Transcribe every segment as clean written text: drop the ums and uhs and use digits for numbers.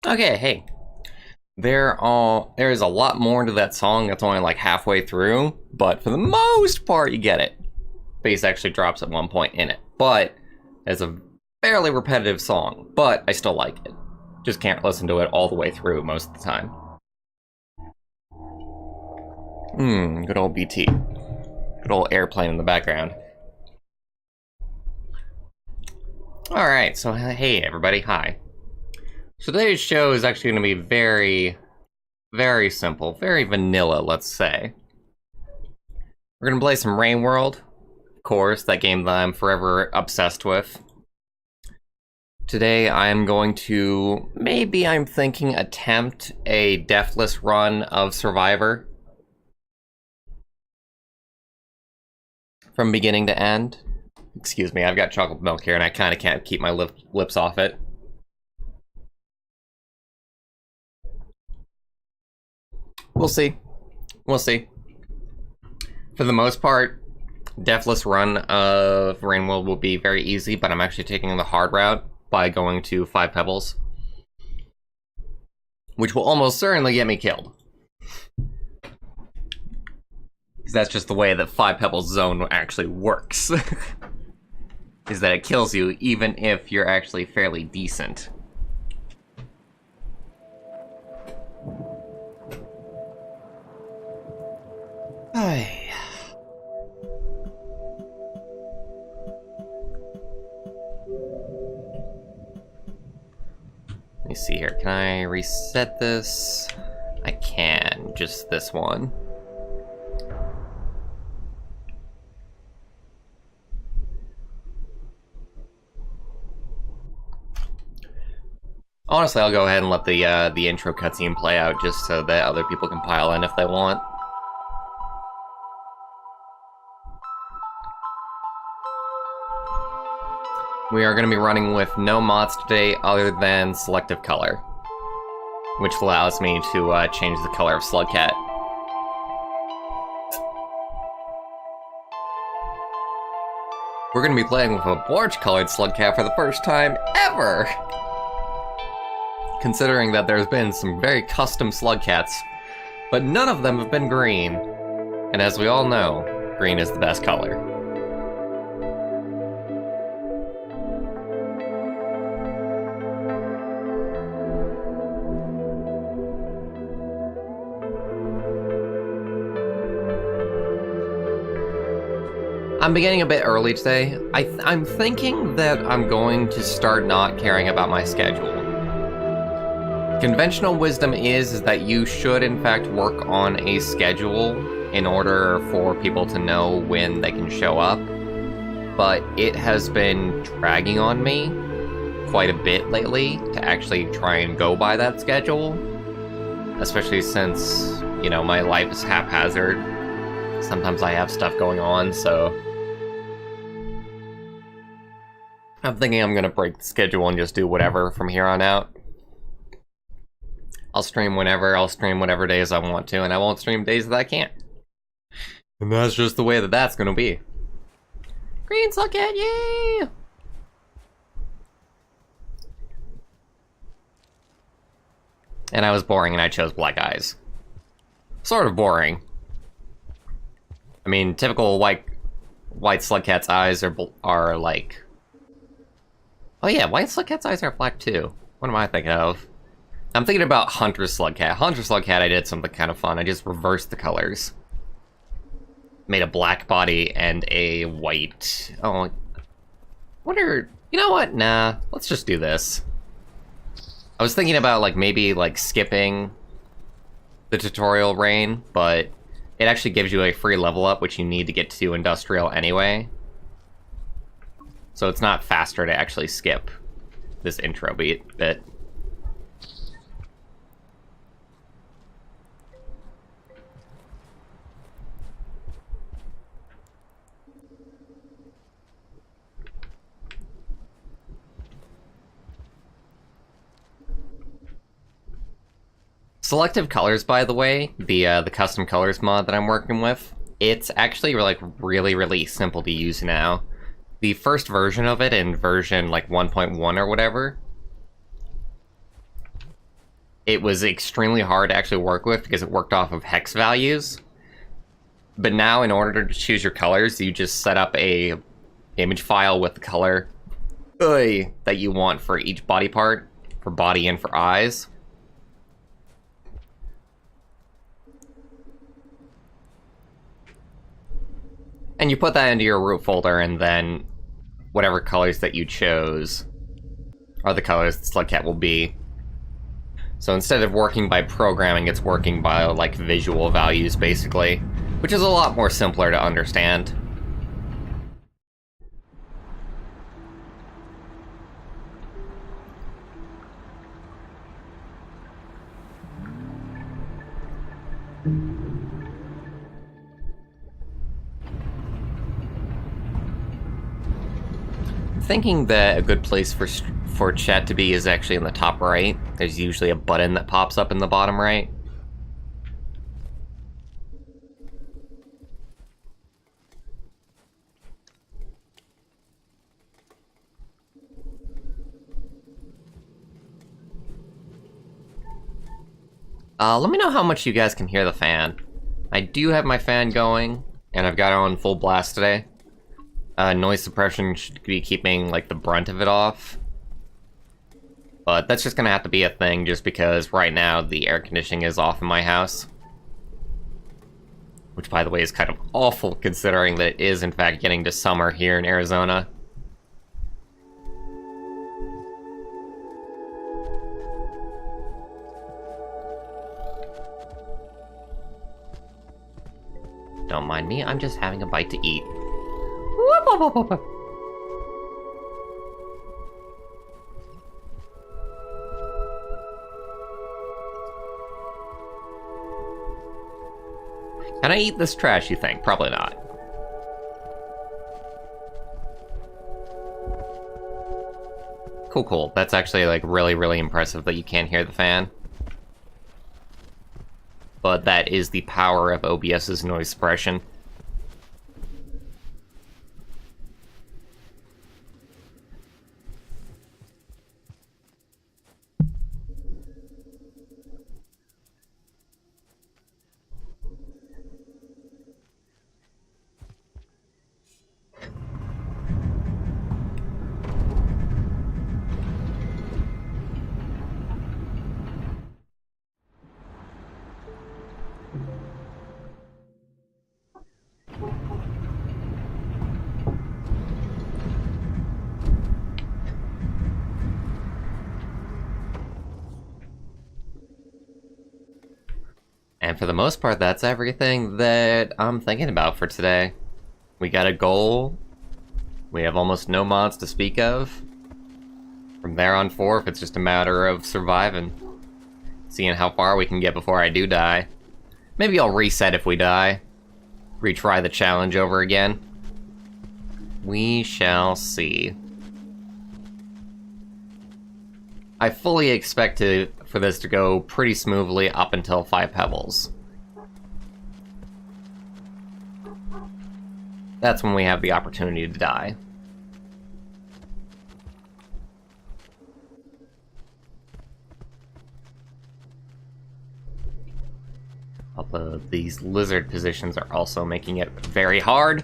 Okay, hey. There is a lot more to that song that's only like halfway through, but for the most part you get it. Bass actually drops at one point in it, but it's a fairly repetitive song, but I still like it. Just can't listen to it all the way through most of the time. Good old BT. Good old airplane in the background. Alright, so hey everybody, hi. So today's show is actually going to be very, very simple, very vanilla, let's say. We're going to play some Rain World, of course, that game that I'm forever obsessed with. Today I'm going to, maybe I'm thinking, attempt a Deathless run of Survivor. From beginning to end. Excuse me, I've got chocolate milk here and I kind of can't keep my lips off it. We'll see. We'll see. For the most part, Deathless run of Rain World will be very easy, but I'm actually taking the hard route by going to 5 Pebbles. Which will almost certainly get me killed. Because that's just the way that 5 Pebbles zone actually works. Is that it kills you even if you're actually fairly decent. Ay. Let me see here. Can I reset this? I can. Just this one. Honestly, I'll go ahead and let the intro cutscene play out just so that other people can pile in if they want. We are going to be running with no mods today other than selective color, which allows me to change the color of Slugcat. We're going to be playing with a orange-colored Slugcat for the first time ever! Considering that there's been some very custom Slugcats, but none of them have been green. And as we all know, green is the best color. I'm beginning a bit early today. I'm thinking that I'm going to start not caring about my schedule. Conventional wisdom is that you should in fact work on a schedule in order for people to know when they can show up, but it has been dragging on me quite a bit lately to actually try and go by that schedule, especially since, you know, my life is haphazard. Sometimes I have stuff going on, so I'm thinking I'm gonna break the schedule and just do whatever from here on out. I'll stream whenever, I'll stream whatever days I want to, and I won't stream days that I can't. And that's just the way that that's gonna be. Green Slugcat, yay! And I was boring and I chose Black Eyes. Sort of boring. I mean, typical white Slugcat's eyes are like... Oh yeah, white Slugcat's eyes are black too. What am I thinking of? I'm thinking about Hunter Slugcat. Hunter Slugcat, I did something kind of fun. I just reversed the colors. Made a black body and a white... Oh, wonder... You know what? Nah, let's just do this. I was thinking about, like, maybe, like, skipping the tutorial Rain, but it actually gives you a free level up, which you need to get to Industrial anyway. So it's not faster to actually skip this intro bit. Selective colors, by the way, the custom colors mod that I'm working with, it's actually like really simple to use now. The first version of it, in version like 1.1 or whatever, it was extremely hard to actually work with because it worked off of hex values. But now, in order to choose your colors, you just set up a image file with the color that you want for each body part, for body and for eyes. And you put that into your root folder, and then whatever colors that you chose are the colors the Slugcat will be. So instead of working by programming, it's working by, like, visual values, basically. Which is a lot more simpler to understand. Thinking that a good place for chat to be is actually in the top right. There's usually a button that pops up in the bottom right. Let me know how much you guys can hear the fan. I do have my fan going, and I've got it on full blast today. Noise suppression should be keeping, like, the brunt of it off. But that's just gonna have to be a thing, just because right now the air conditioning is off in my house. Which, by the way, is kind of awful, considering that it is, in fact, getting to summer here in Arizona. Don't mind me, I'm just having a bite to eat. Can I eat this trash, you think? Probably not. Cool. That's actually, like, really impressive that you can't hear the fan. But that is the power of OBS's noise suppression. And for the most part, that's everything that I'm thinking about for today. We got a goal. We have almost no mods to speak of. From there on forth, it's just a matter of surviving. Seeing how far we can get before I do die. Maybe I'll reset if we die. Retry the challenge over again. We shall see. I fully expect for this to go pretty smoothly up until 5 pebbles. That's when we have the opportunity to die. Although these lizard positions are also making it very hard.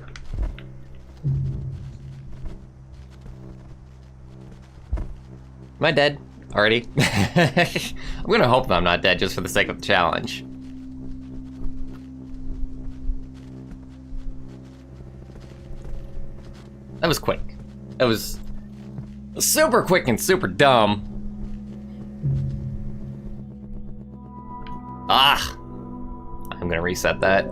Am I dead already? I'm gonna hope that I'm not dead just for the sake of the challenge. That was quick. That was super quick and super dumb. Ah! I'm gonna reset that.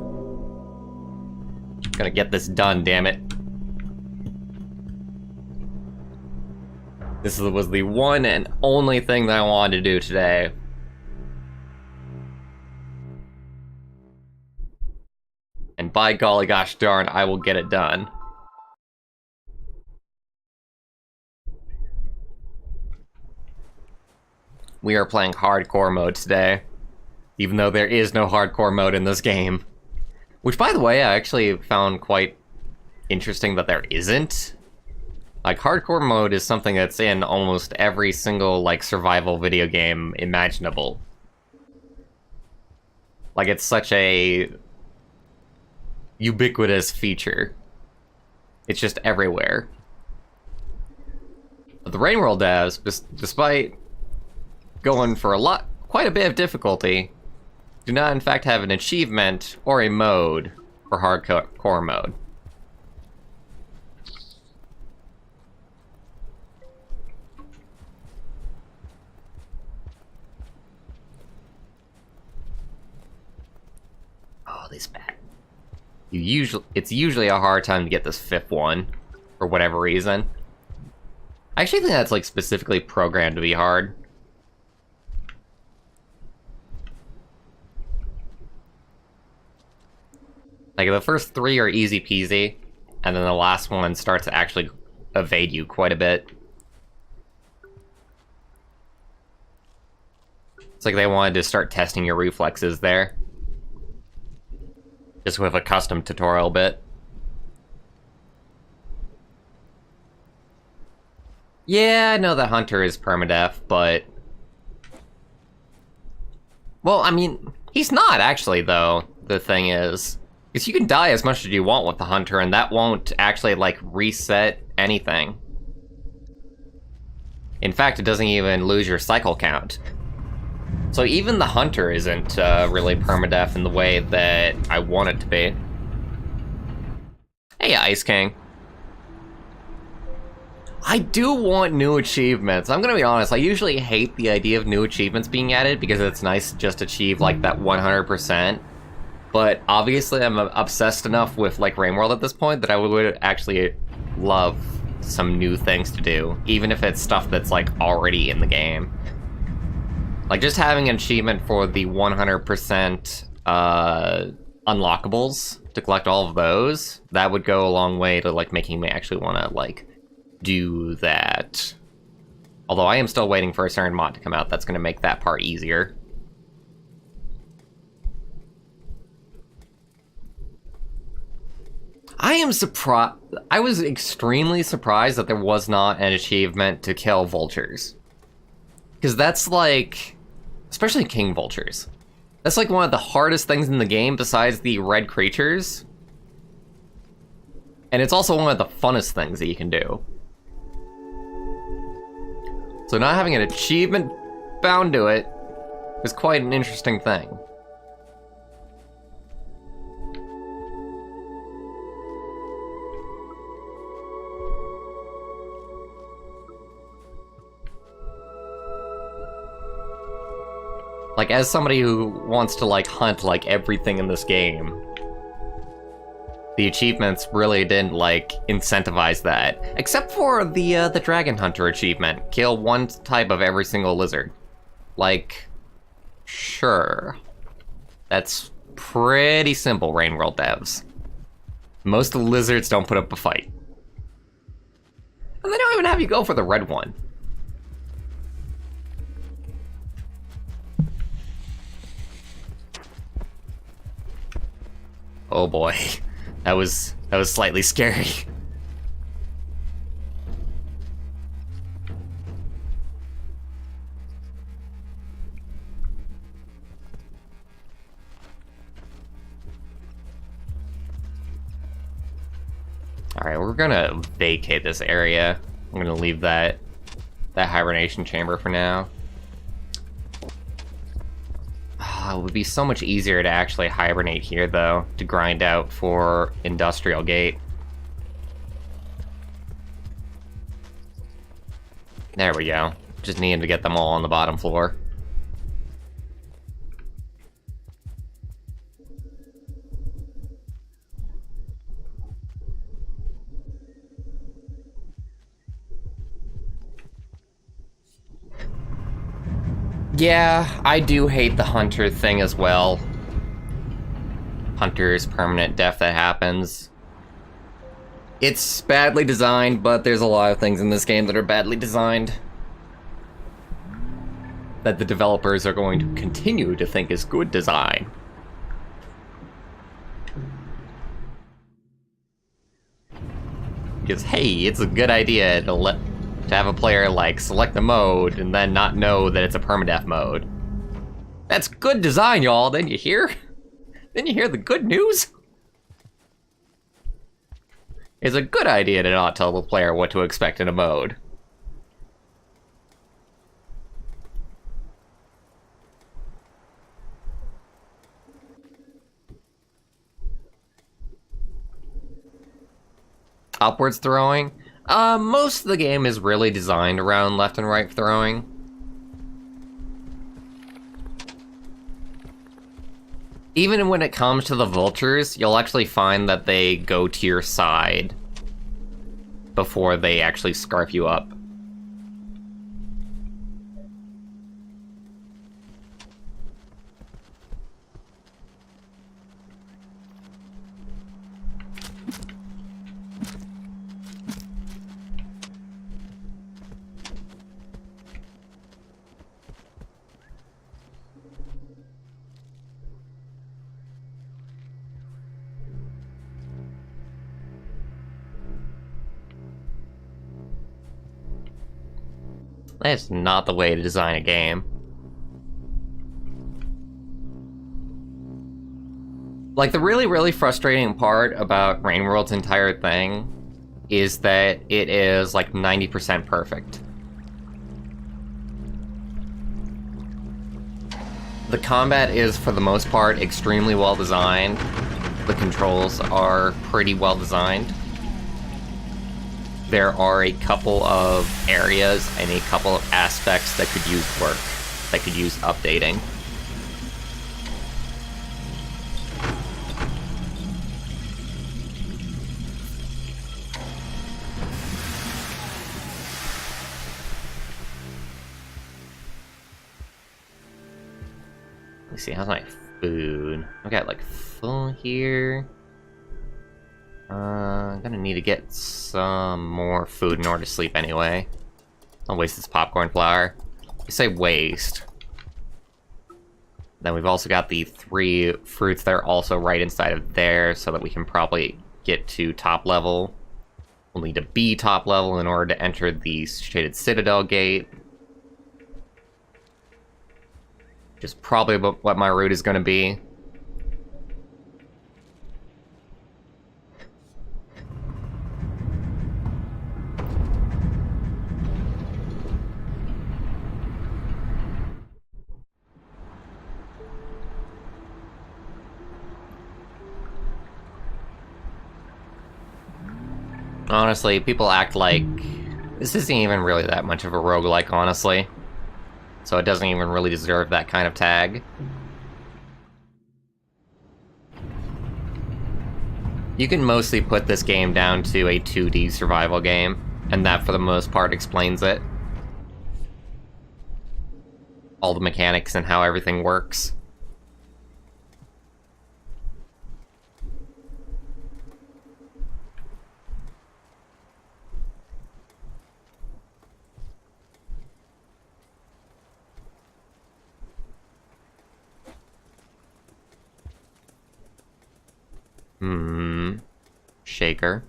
Gonna get this done, damn it. This was the one and only thing that I wanted to do today. And by golly gosh darn, I will get it done. We are playing hardcore mode today, even though there is no hardcore mode in this game. Which, by the way, I actually found quite interesting that there isn't. Like, hardcore mode is something that's in almost every single, like, survival video game imaginable. Like, it's such a ubiquitous feature. It's just everywhere. But the Rain World devs, despite going for quite a bit of difficulty, do not in fact have an achievement or a mode for hardcore mode. Oh, this bad. It's usually a hard time to get this 5th one, for whatever reason. I actually think that's like specifically programmed to be hard. Like, the first 3 are easy peasy, and then the last one starts to actually evade you quite a bit. It's like they wanted to start testing your reflexes there. Just with a custom tutorial bit. Yeah, I know that Hunter is permadeath, but... Well, I mean, he's not actually, though, the thing is. Because you can die as much as you want with the Hunter, and that won't actually, like, reset anything. In fact, it doesn't even lose your cycle count. So even the Hunter isn't really permadeath in the way that I want it to be. Hey, Ice King. I do want new achievements. I'm gonna be honest, I usually hate the idea of new achievements being added because it's nice to just achieve, like, that 100%. But obviously I'm obsessed enough with, like, Rain World at this point that I would actually love some new things to do, even if it's stuff that's, like, already in the game. Like, just having an achievement for the 100% unlockables, to collect all of those, that would go a long way to, like, making me actually want to, like, do that. Although I am still waiting for a certain mod to come out that's going to make that part easier. I am surprised. I was extremely surprised that there was not an achievement to kill vultures. Because that's like... Especially king vultures. That's like one of the hardest things in the game besides the red creatures. And it's also one of the funnest things that you can do. So not having an achievement bound to it is quite an interesting thing. Like, as somebody who wants to, like, hunt, like, everything in this game, the achievements really didn't, like, incentivize that. Except for the Dragon Hunter achievement. Kill one type of every single lizard. Like, sure. That's pretty simple, Rain World devs. Most of the lizards don't put up a fight. And they don't even have you go for the red one. Oh boy, that was slightly scary. Alright, we're gonna vacate this area. I'm gonna leave that hibernation chamber for now. It would be so much easier to actually hibernate here, though, to grind out for Industrial Gate. There we go. Just needed to get them all on the bottom floor. Yeah, I do hate the Hunter thing as well. Hunter's permanent death that happens. It's badly designed, but there's a lot of things in this game that are badly designed that the developers are going to continue to think is good design. Because, hey, it's a good idea to have a player, like, select the mode and then not know that it's a permadeath mode. That's good design, y'all. Then you hear? Then you hear the good news? It's a good idea to not tell the player what to expect in a mode. Upwards throwing? Most of the game is really designed around left and right throwing. Even when it comes to the vultures, you'll actually find that they go to your side before they actually scarf you up. That's not the way to design a game. Like, the really, really frustrating part about Rain World's entire thing is that it is, like, 90% perfect. The combat is, for the most part, extremely well designed. The controls are pretty well designed. There are a couple of areas and a couple of aspects that could use work, that could use updating. Let me see, how's my food? I got like full here. I'm gonna need to get some more food in order to sleep anyway. I'll waste this popcorn flour. You say waste. Then we've also got the 3 fruits that are also right inside of there, so that we can probably get to top level. We'll need to be top level in order to enter the Shaded Citadel gate. Which is probably what my route is gonna be. Honestly, people act like this isn't even really that much of a roguelike, honestly. So it doesn't even really deserve that kind of tag. You can mostly put this game down to a 2D survival game, and that for the most part explains it. All the mechanics and how everything works. Shaker.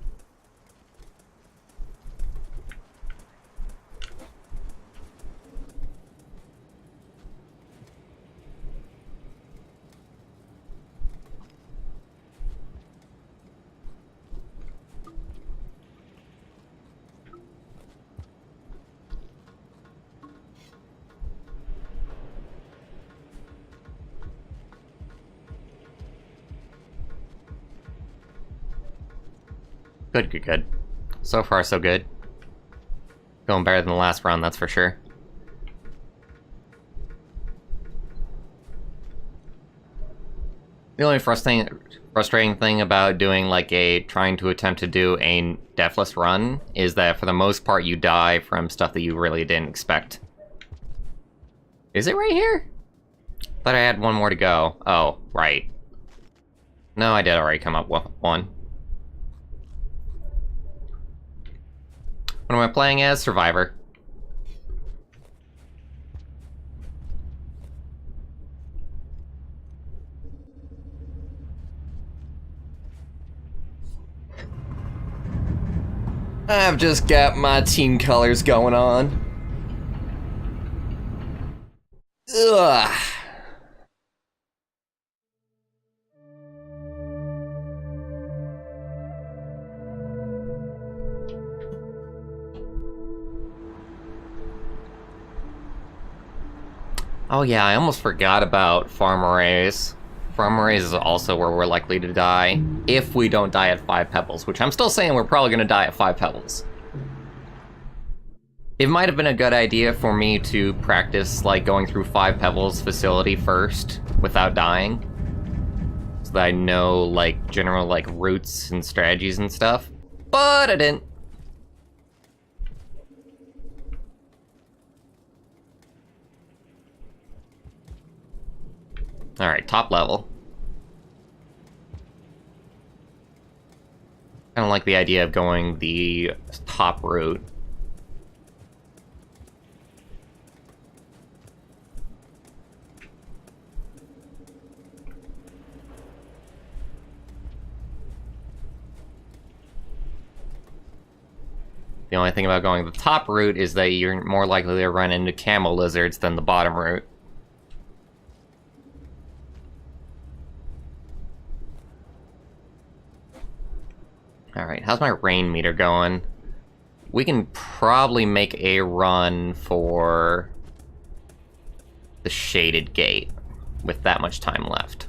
Good, good, good. So far, so good. Going better than the last round, that's for sure. The only frustrating thing about doing trying to attempt to do a Deathless run is that for the most part you die from stuff that you really didn't expect. Is it right here? Thought I had one more to go. Oh, right. No, I did already come up with one. What am I playing as? Survivor. I've just got my team colors going on. Ugh. Oh yeah, I almost forgot about Farm Arrays. Farm Arrays is also where we're likely to die, if we don't die at 5 pebbles, which I'm still saying we're probably gonna die at 5 pebbles. It might have been a good idea for me to practice, like, going through 5 pebbles facility first, without dying. So that I know, like, general, like, routes and strategies and stuff. But I didn't. Alright, top level. I don't like the idea of going the top route. The only thing about going the top route is that you're more likely to run into camo lizards than the bottom route. Alright, how's my rain meter going? We can probably make a run for the shaded gate with that much time left.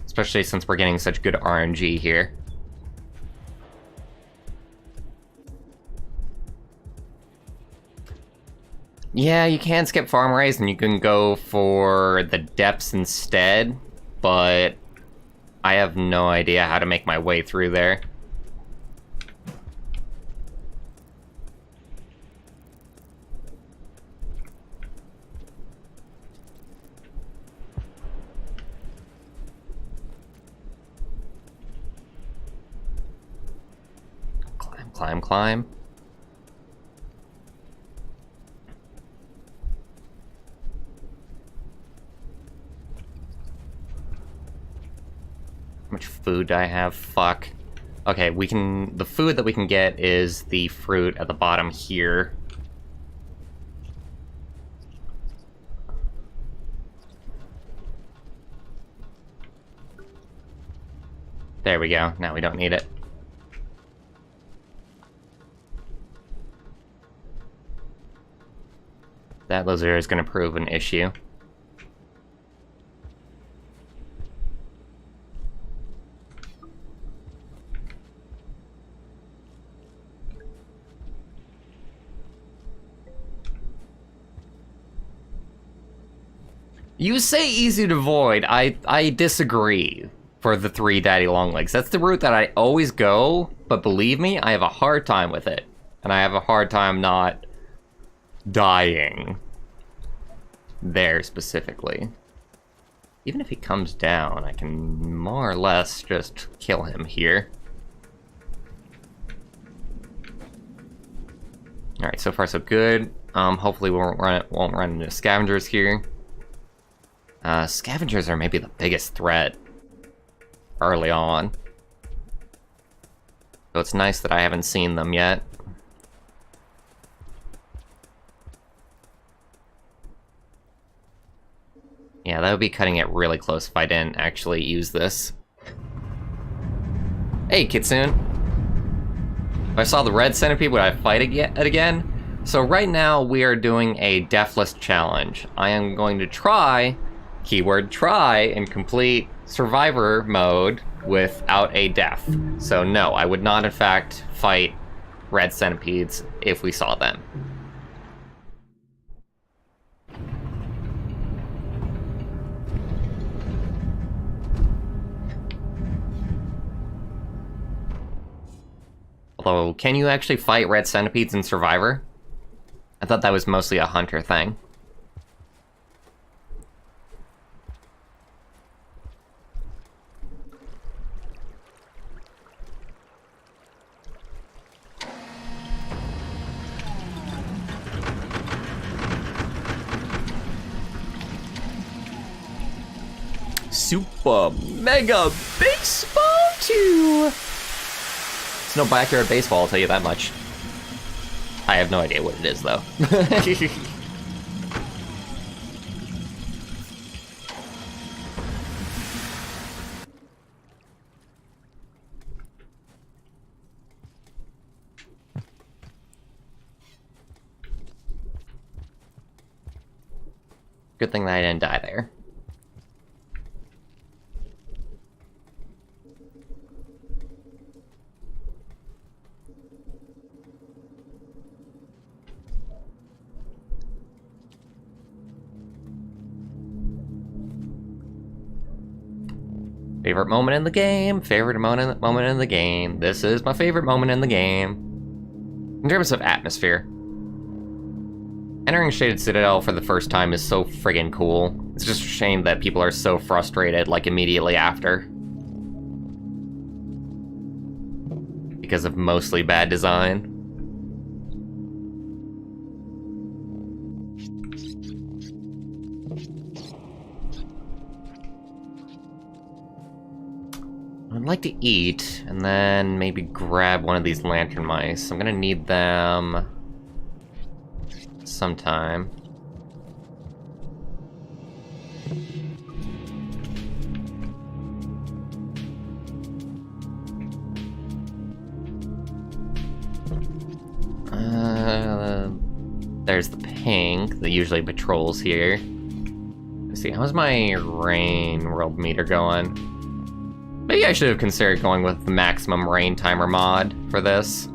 Especially since we're getting such good RNG here. Yeah, you can skip farm arrays and you can go for the depths instead, but I have no idea how to make my way through there. Climb, climb, climb. How much food do I have? Fuck. Okay, we can... The food that we can get is the fruit at the bottom here. There we go. Now we don't need it. That lizard is going to prove an issue. You say easy to avoid. I disagree for the 3 daddy long legs. That's the route that I always go, but believe me, I have a hard time with it. And I have a hard time not dying there specifically. Even if he comes down, I can more or less just kill him here. Alright, so far so good. Hopefully we won't run into scavengers here. Scavengers are maybe the biggest threat early on. So it's nice that I haven't seen them yet. Yeah, that would be cutting it really close if I didn't actually use this. Hey, Kitsune! If I saw the red centipede, would I fight it again? So right now, we are doing a Deathless challenge. I am going to try, keyword try, and complete Survivor mode without a death. So no, I would not in fact fight red centipedes if we saw them. Although, can you actually fight red centipedes in Survivor? I thought that was mostly a hunter thing. Super Mega Baseball 2! It's no backyard baseball, I'll tell you that much. I have no idea what it is, though. Good thing that I didn't die there. Favorite moment in the game, favorite moment in the game. This is my favorite moment in the game. In terms of atmosphere, entering Shaded Citadel for the first time is so friggin' cool. It's just a shame that people are so frustrated, like, immediately after. Because of mostly bad design. I'd like to eat, and then maybe grab one of these lantern mice. I'm gonna need them sometime. There's the pink that usually patrols here. Let's see, how's my rain world meter going? Maybe I should have considered going with the maximum rain timer mod for this.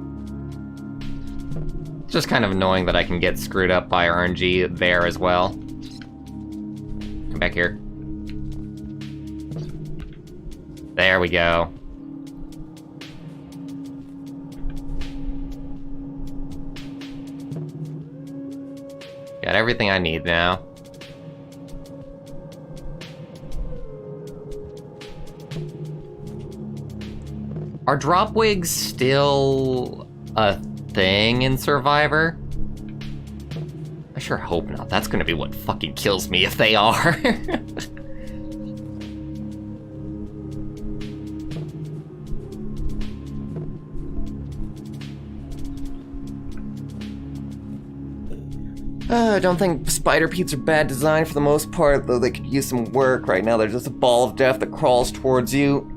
It's just kind of annoying that I can get screwed up by RNG there as well. Come back here. There we go. Got everything I need now. Are drop wigs still a thing in Survivor? I sure hope not. That's gonna be what fucking kills me if they are. I don't think spider peats are bad design for the most part, though they could use some work. Right now they're just a ball of death that crawls towards you.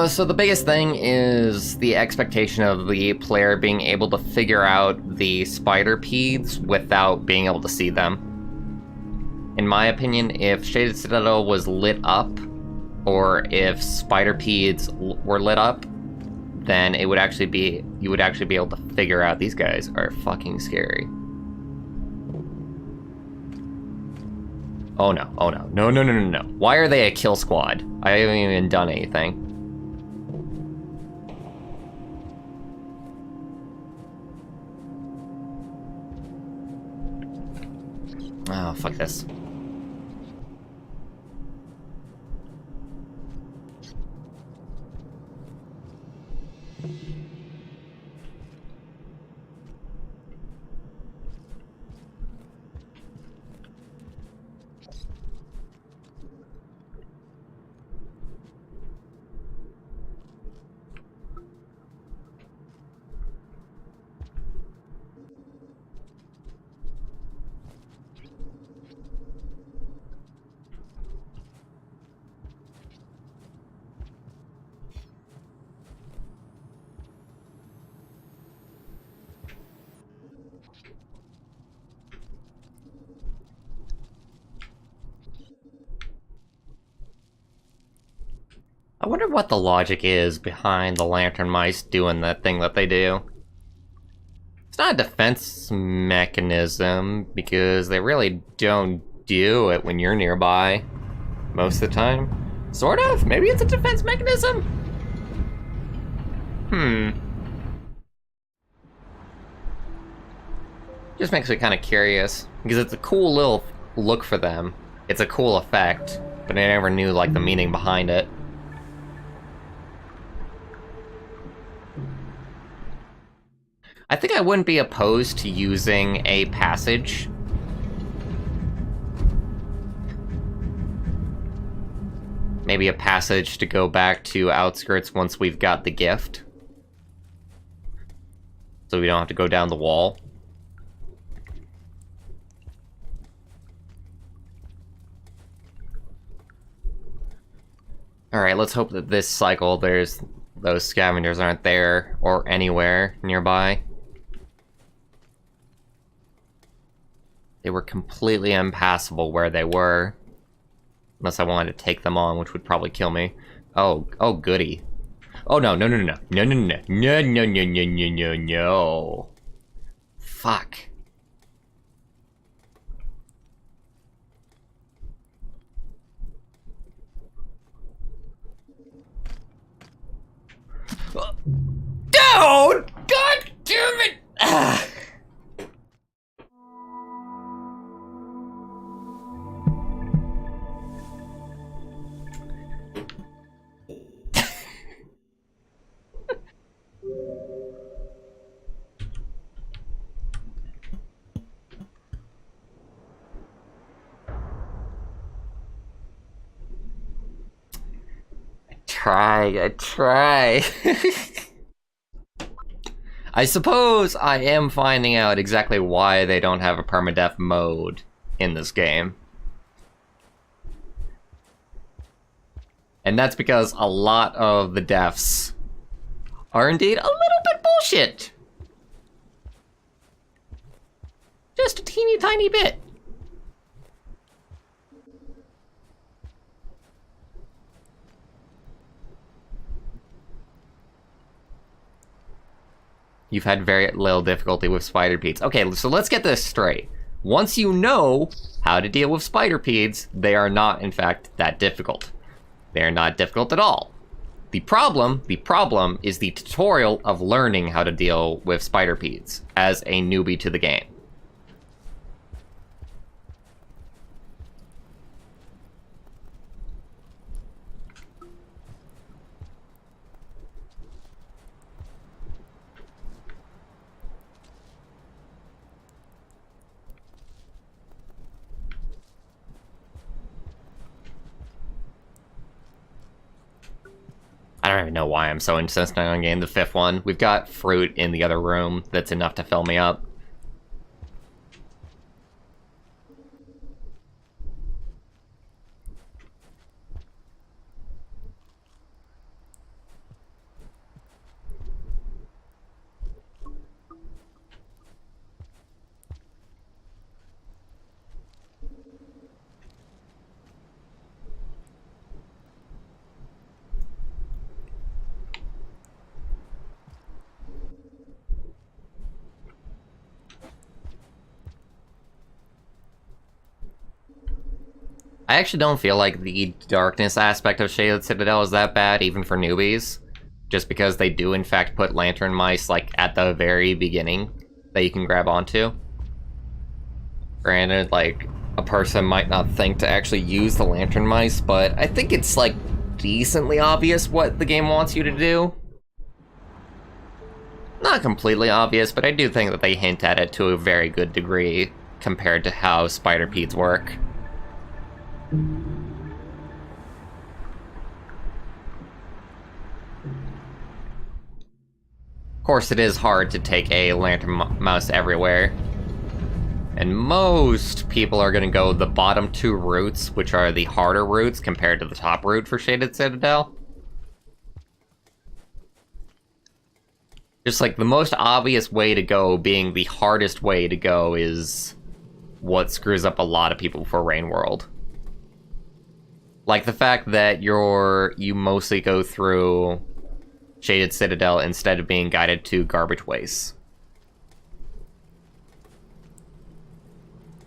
So the biggest thing is the expectation of the player being able to figure out the spider peeds without being able to see them. In my opinion, if Shaded Citadel was lit up, or if spider peeds were lit up, then it would actually be, you would actually be able to figure out these guys are fucking scary. Oh no, oh no, no, no, no, no, no. Why are they a kill squad? I haven't even done anything. Oh, fuck this. I wonder what the logic is behind the lantern mice doing that thing that they do. It's not a defense mechanism, because they really don't do it when you're nearby most of the time. Sort of? Maybe it's a defense mechanism? Just makes me kind of curious, because it's a cool little look for them. It's a cool effect, but I never knew, like, the meaning behind it. I think I wouldn't be opposed to using a passage. Maybe a passage to go back to Outskirts once we've got the gift. So we don't have to go down the wall. Alright, let's hope that this cycle those scavengers aren't there or anywhere nearby. They were completely impassable where they were. Unless I wanted to take them on, which would probably kill me. Oh, goody. Oh, no. No. Fuck. Dude! God damn it! Ah. I try. I suppose I am finding out exactly why they don't have a permadeath mode in this game. And that's because a lot of the deaths are indeed a little bit bullshit. Just a teeny tiny bit. You've had very little difficulty with spider pedes. Okay, so let's get this straight. Once you know how to deal with spider pedes, they are not, in fact, that difficult. They are not difficult at all. The problem is the tutorial of learning how to deal with spider pedes as a newbie to the game. I don't even know why I'm so insistent on getting the 5th one. We've got fruit in the other room that's enough to fill me up. I actually don't feel like the darkness aspect of Shaded Citadel is that bad, even for newbies. Just because they do, in fact, put lantern mice, like, at the very beginning that you can grab onto. Granted, like, a person might not think to actually use the lantern mice, but I think it's, like, decently obvious what the game wants you to do. Not completely obvious, but I do think that they hint at it to a very good degree compared to how spider pedes work. Of course, it is hard to take a lantern mouse everywhere. And most people are going to go the bottom 2 routes, which are the harder routes compared to the top route for Shaded Citadel. Just like the most obvious way to go being the hardest way to go is what screws up a lot of people for Rain World. Like the fact that you mostly go through Shaded Citadel instead of being guided to garbage wastes.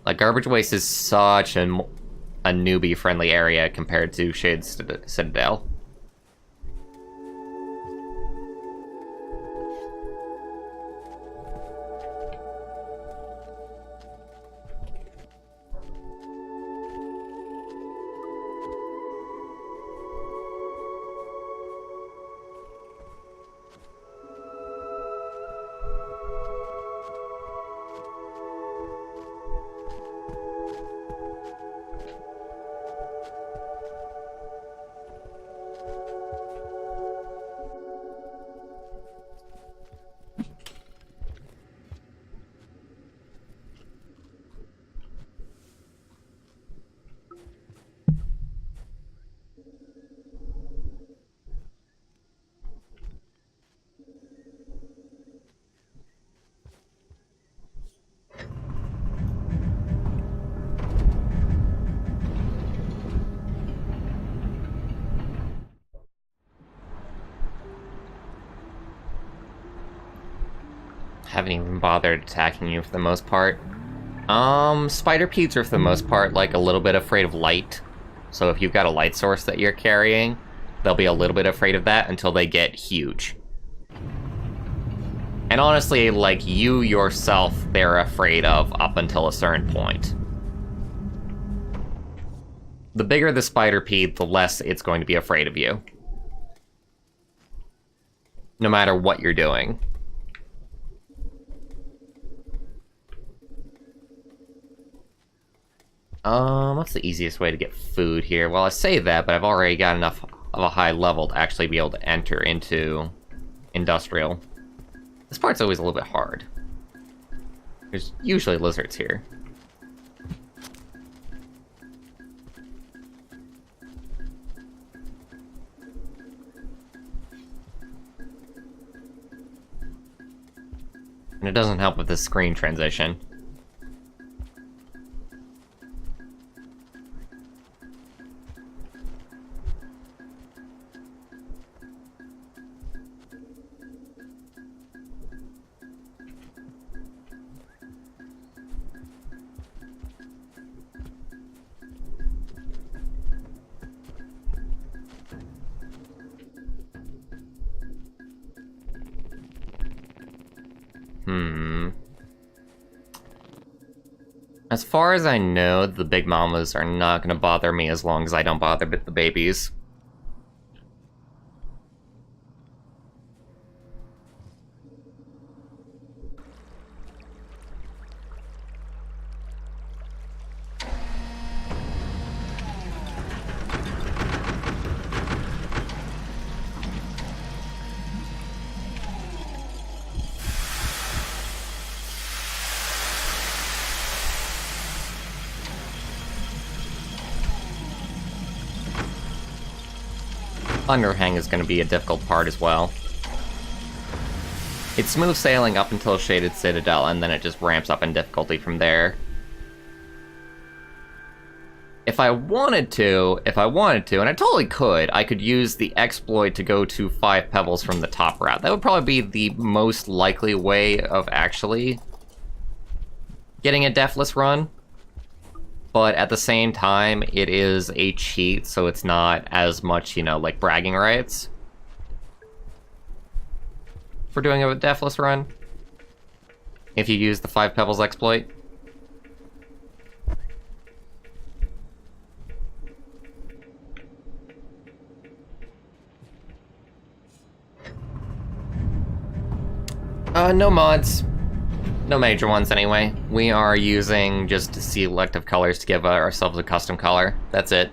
Like, garbage waste is such a newbie-friendly area compared to Shaded Citadel. haven't even bothered attacking you for the most part. Spider-Pedes are for the most part, like, a little bit afraid of light. So if you've got a light source that you're carrying, they'll be a little bit afraid of that until they get huge. And honestly, like, you yourself, they're afraid of up until a certain point. The bigger the Spider-Pede, the less it's going to be afraid of you. No matter what you're doing. What's the easiest way to get food here? Well, I say that, but I've already got enough of a high level to actually be able to enter into industrial. This part's always a little bit hard. There's usually lizards here. And it doesn't help with the screen transition. As far as I know, the big mamas are not going to bother me as long as I don't bother with the babies. Underhang is going to be a difficult part as well. It's smooth sailing up until Shaded Citadel, and then it just ramps up in difficulty from there. If I wanted to, and I totally could, I could use the exploit to go to 5 pebbles from the top route. That would probably be the most likely way of actually getting a Deathless run. But at the same time, it is a cheat, so it's not as much, you know, like bragging rights for doing a Deathless run if you use the 5 pebbles exploit. No mods. No major ones, anyway. We are using just selective colors to give ourselves a custom color. That's it.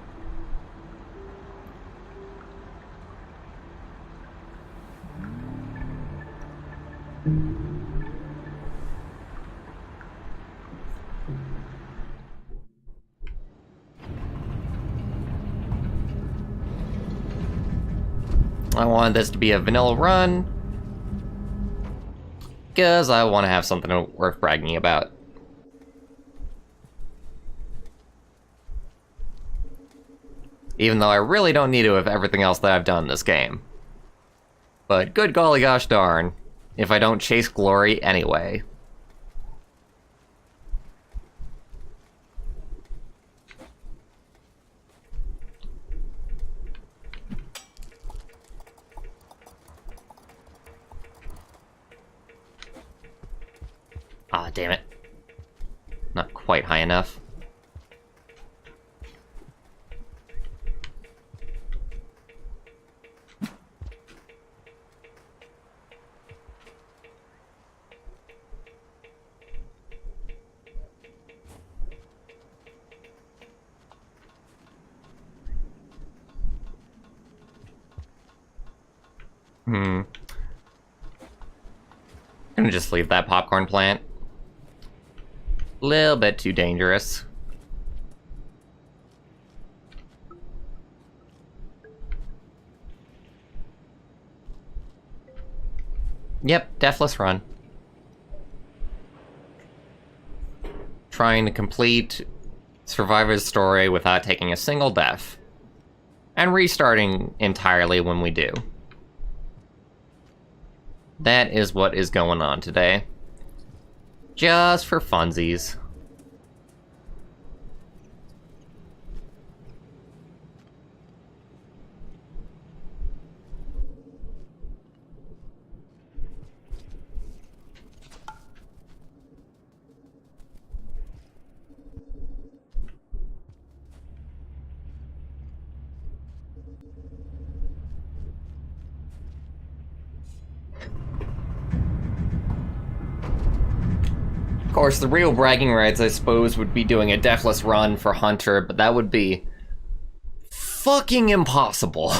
I wanted this to be a vanilla run, because I want to have something worth bragging about. Even though I really don't need to with everything else that I've done in this game. But good golly gosh darn, if I don't chase glory anyway. Ah, damn it. Not quite high enough. I'm gonna just leave that popcorn plant. Little bit too dangerous. Yep, Deathless run. Trying to complete Survivor's story without taking a single death. And restarting entirely when we do. That is what is going on today. Just for funsies. Of course, the real bragging rights, I suppose, would be doing a Deathless run for Hunter, but that would be fucking impossible.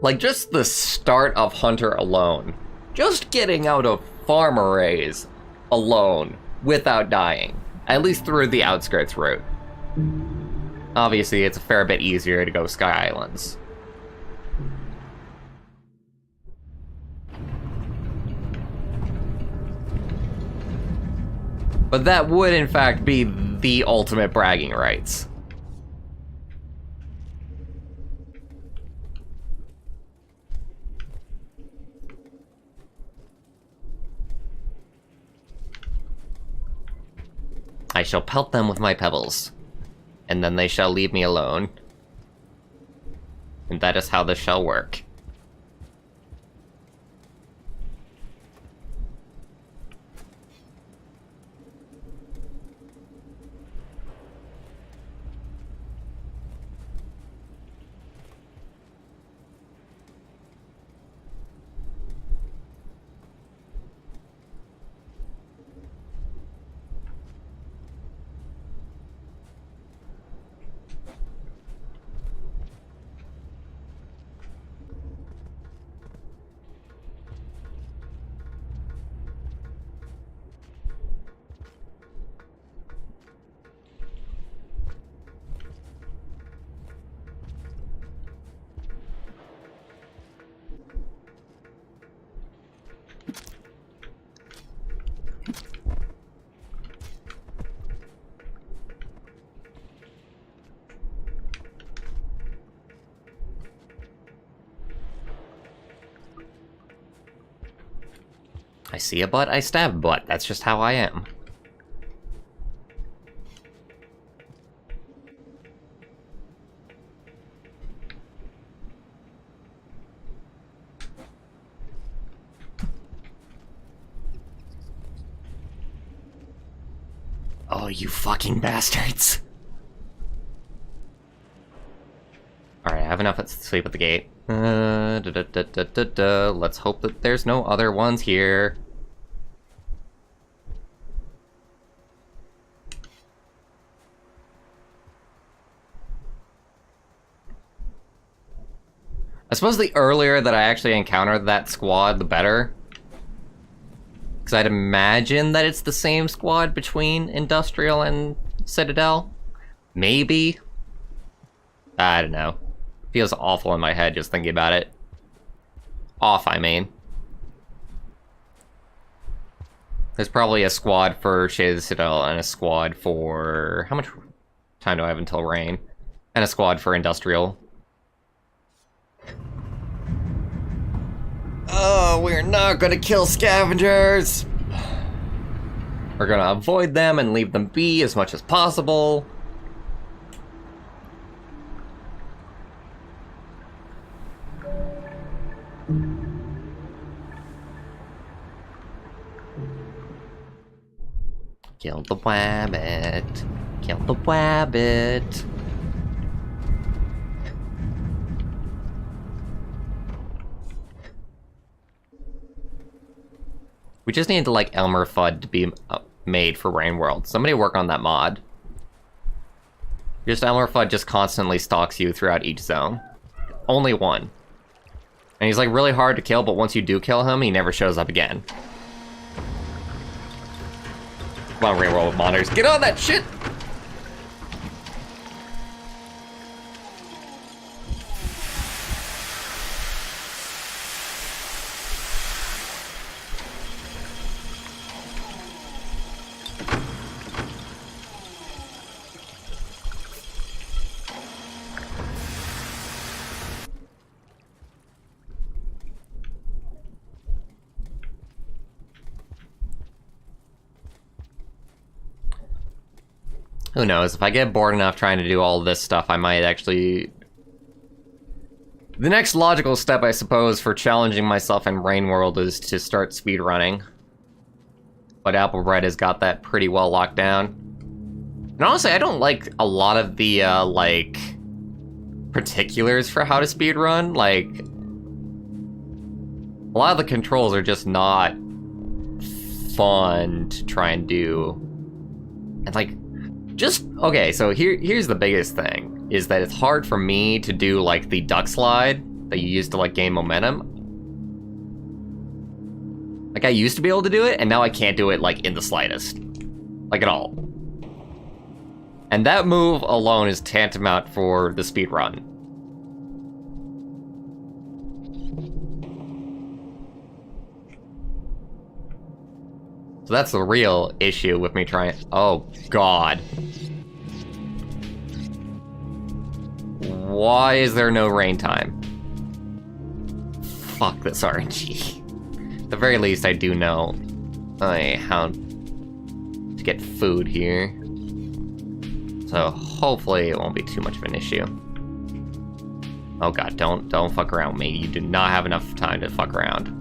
Like, just the start of Hunter alone. Just getting out of farm arrays alone, without dying. At least through the outskirts route. Obviously, it's a fair bit easier to go Sky Islands. But that would, in fact, be the ultimate bragging rights. I shall pelt them with my pebbles, and then they shall leave me alone. And that is how this shall work. I see a butt, I stab a butt. That's just how I am. Oh, you fucking bastards. Alright, I have enough sleep at the gate. Let's hope that there's no other ones here. I suppose the earlier that I actually encountered that squad, the better. Because I'd imagine that it's the same squad between Industrial and Citadel. Maybe. I don't know. Feels awful in my head just thinking about it. Off, I mean. There's probably a squad for Shades Citadel and a squad for... How much time do I have until rain? And a squad for Industrial. Oh, we're not gonna kill scavengers! We're gonna avoid them and leave them be as much as possible. Kill the wabbit. Kill the wabbit. We just need to, like, Elmer Fudd to be made for Rain World. Somebody work on that mod. Just Elmer Fudd just constantly stalks you throughout each zone. Only one. And he's, like, really hard to kill, but once you do kill him, he never shows up again. Come on, Rain World monitors. Get on that shit! Who knows, if I get bored enough trying to do all this stuff, I might actually... The next logical step, I suppose, for challenging myself in Rain World is to start speedrunning. But Apple Bread has got that pretty well locked down. And honestly, I don't like a lot of the, like, particulars for how to speedrun. Like, a lot of the controls are just not fun to try and do. And, like, just, okay, so here's the biggest thing, is that it's hard for me to do, like, the duck slide that you use to, like, gain momentum. Like, I used to be able to do it, and now I can't do it, like, in the slightest. Like, at all. And that move alone is tantamount for the speedrun. So that's the real issue with me trying... Oh, God. Why is there no rain time? Fuck this RNG. At the very least, I do know how to get food here. So hopefully it won't be too much of an issue. Oh God, don't fuck around with me. You do not have enough time to fuck around.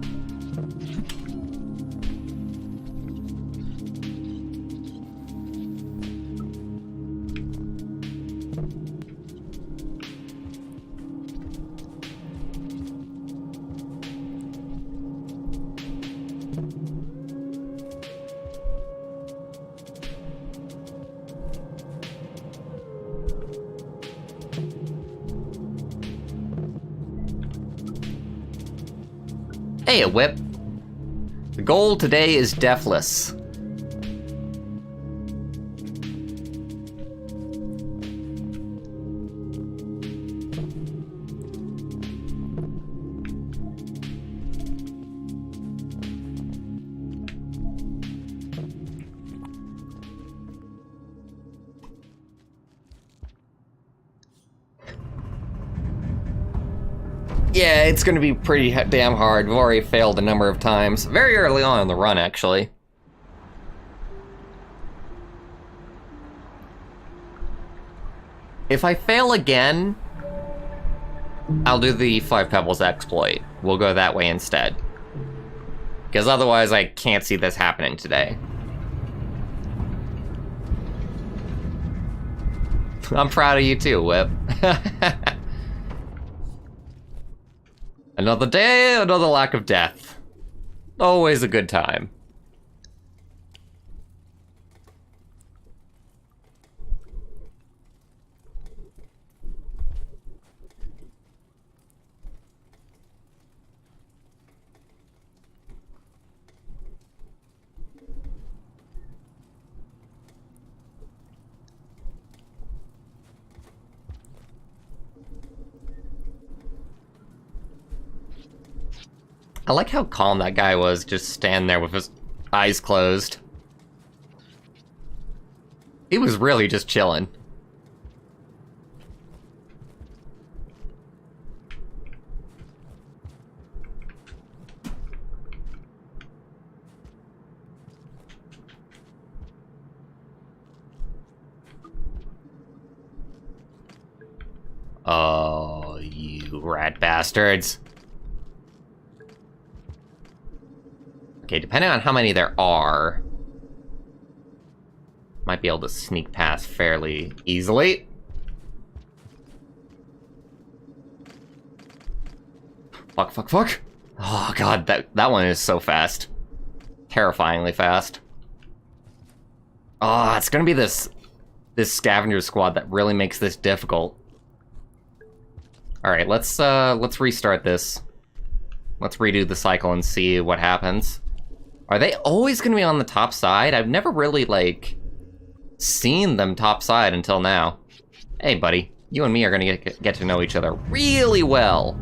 Hey, a whip. The goal today is Deathless. Yeah, it's gonna be pretty damn hard. We've already failed a number of times. Very early on in the run, actually. If I fail again, I'll do the 5 Pebbles exploit. We'll go that way instead. Because otherwise I can't see this happening today. I'm proud of you too, Whip. Another day, another lack of death. Always a good time. I like how calm that guy was, just standing there with his eyes closed. He was really just chilling. Oh, you rat bastards. Okay, depending on how many there are, might be able to sneak past fairly easily. Fuck, fuck, fuck. Oh god, that one is so fast. Terrifyingly fast. Oh, it's gonna be this scavenger squad that really makes this difficult. Alright, let's restart this. Let's redo the cycle and see what happens. Are they always gonna be on the top side? I've never really, like, seen them top side until now. Hey, buddy. You and me are gonna get to know each other really well.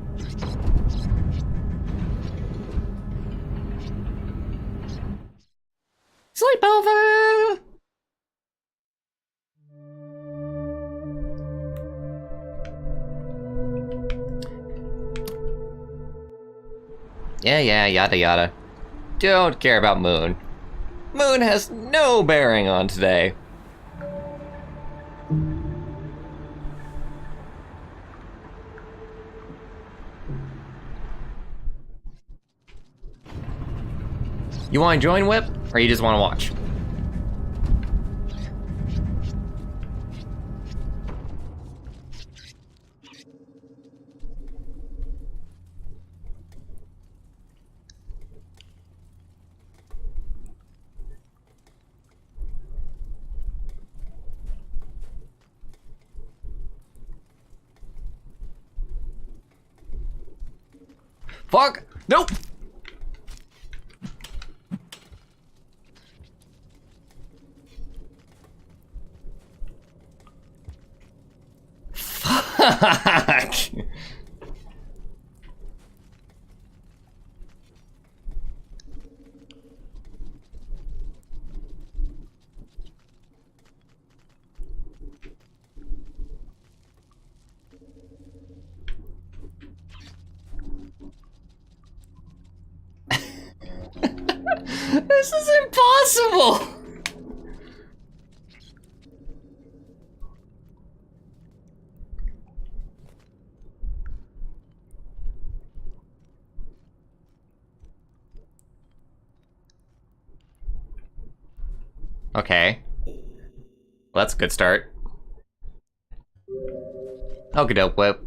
Sleepover! Yeah, yada yada. Don't care about Moon. Moon has no bearing on today. You want to join, Whip? Or you just want to watch? Fuck! Nope! Fuck! This is impossible! Okay. Well, that's a good start. Okie doke, Whip.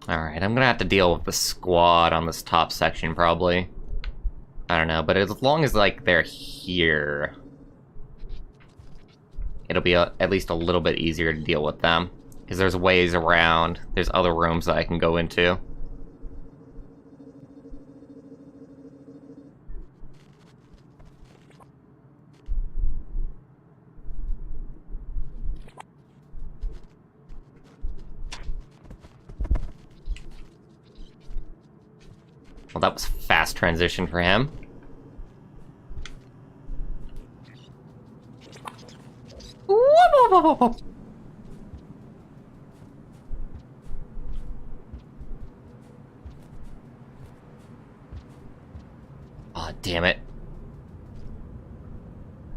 Alright, I'm gonna have to deal with the squad on this top section, probably. I don't know, but as long as, like, they're here, it'll be at least a little bit easier to deal with them. Because there's ways around. There's other rooms that I can go into. Well, that was fast transition for him. Oh, damn it.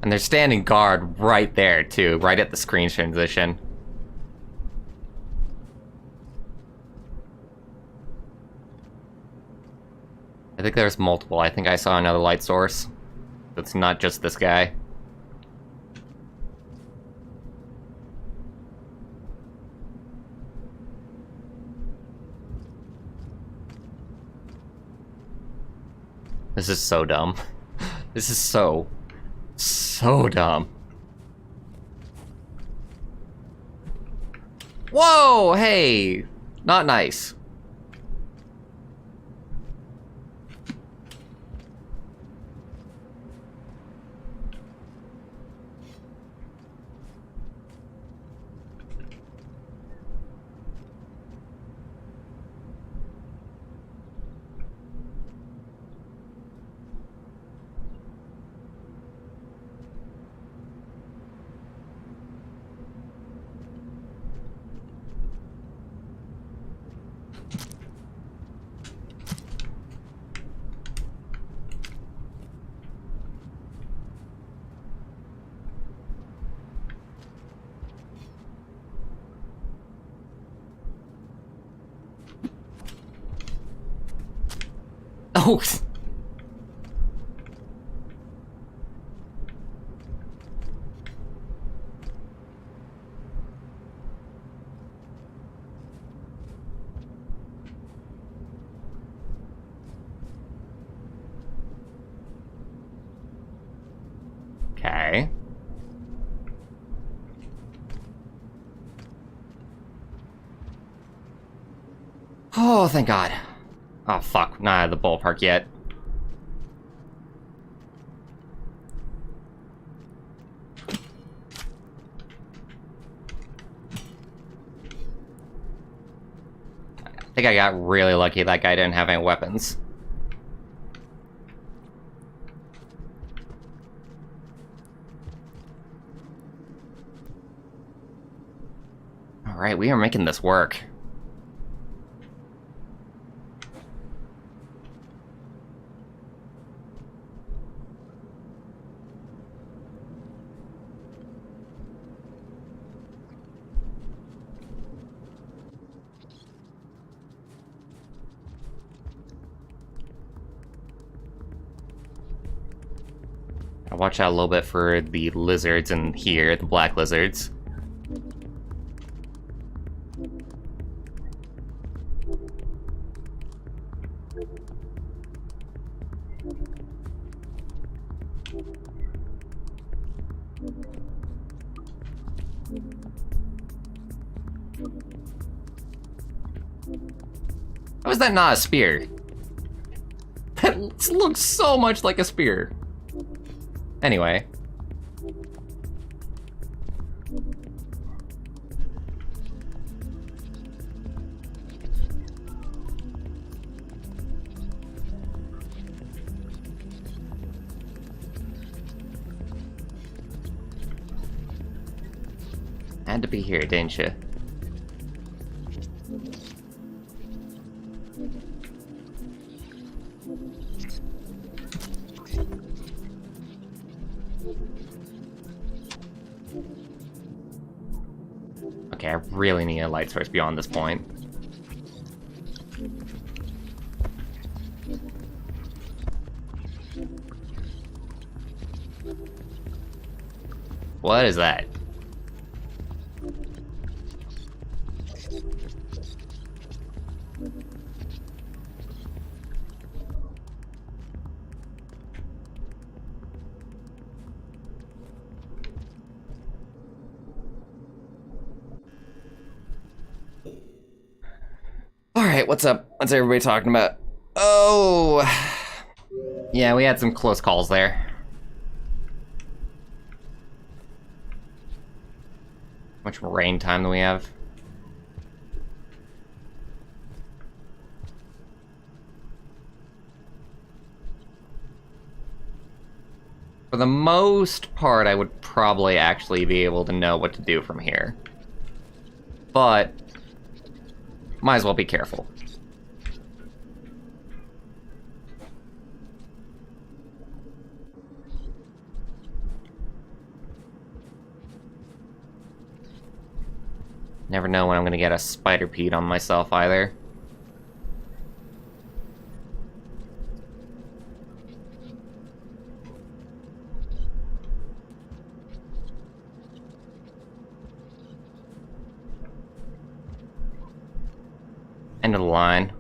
And they're standing guard right there, too, right at the screen transition. I think there's multiple. I think I saw another light source. It's not just this guy. This is so dumb. This is so dumb. Whoa, hey! Not nice. Oh! Okay. Oh, thank God. Oh, fuck. Not at the ballpark yet. I think I got really lucky that guy didn't have any weapons. Alright, we are making this work. watch out a little bit for the lizards in here, the black lizards. How is that not a spear? That looks so much like a spear. Anyway. Had to be here, didn't you? Okay, I really need a light source beyond this point. What is that? Alright, what's up? What's everybody talking about? Oh! Yeah, we had some close calls there. How much rain time do we have? For the most part, I would probably actually be able to know what to do from here. But might as well be careful. Never know when I'm gonna get a spider peed on myself either. End of the line.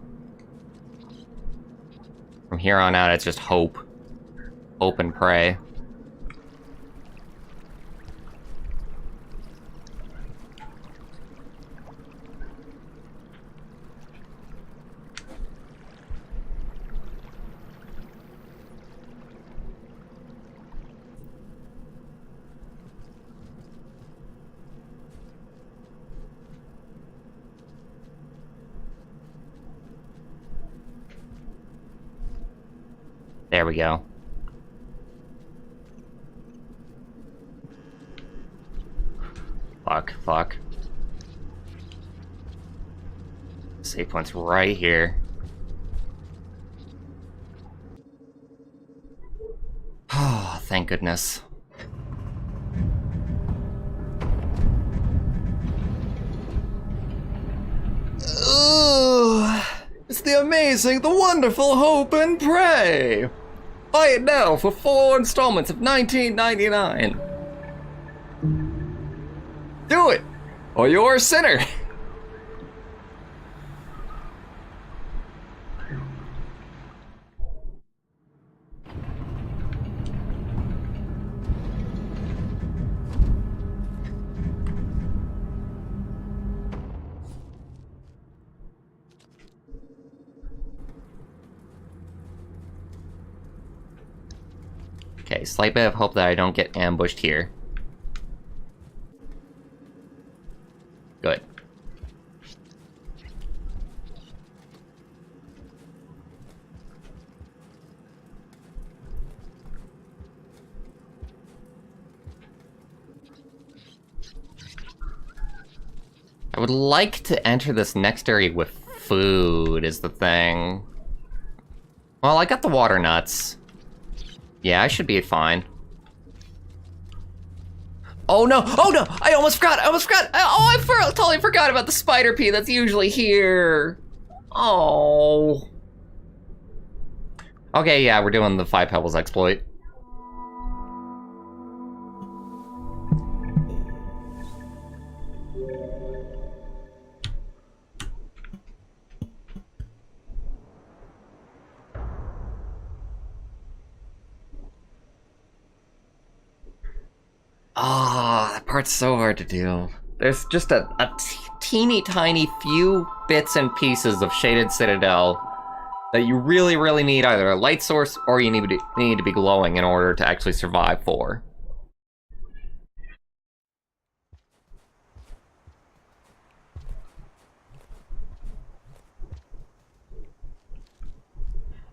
From here on out, it's just hope. Hope and pray. There we go. Fuck. Save point's right here. Oh, thank goodness. It's the amazing, the wonderful Hope and Pray! Buy it now for 4 installments of $19.99. Do it! Or you're a sinner! Okay, slight bit of hope that I don't get ambushed here. Good. I would like to enter this next area with food, is the thing. Well, I got the water nuts. Yeah, I should be fine. Oh no! Oh no! I almost forgot! I totally forgot about the spider pea that's usually here! Oh. Okay, yeah, we're doing the 5 Pebbles exploit. Ah, that part's so hard to do. There's just a teeny tiny few bits and pieces of Shaded Citadel that you really, really need either a light source or you need to be glowing in order to actually survive for.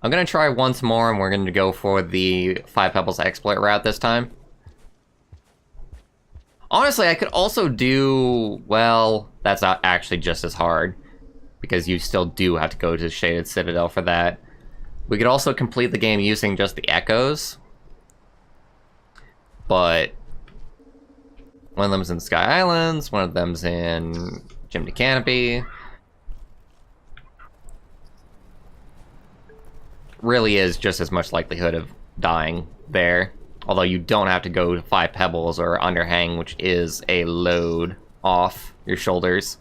I'm gonna try once more, and we're gonna go for the 5 Pebbles exploit route this time. Honestly, I could also do... well, that's not actually just as hard, because you still do have to go to Shaded Citadel for that. We could also complete the game using just the echoes, but one of them's in Sky Islands, one of them's in Chimney Canopy. Really is just as much likelihood of dying there. Although you don't have to go to 5 Pebbles or Underhang, which is a load off your shoulders.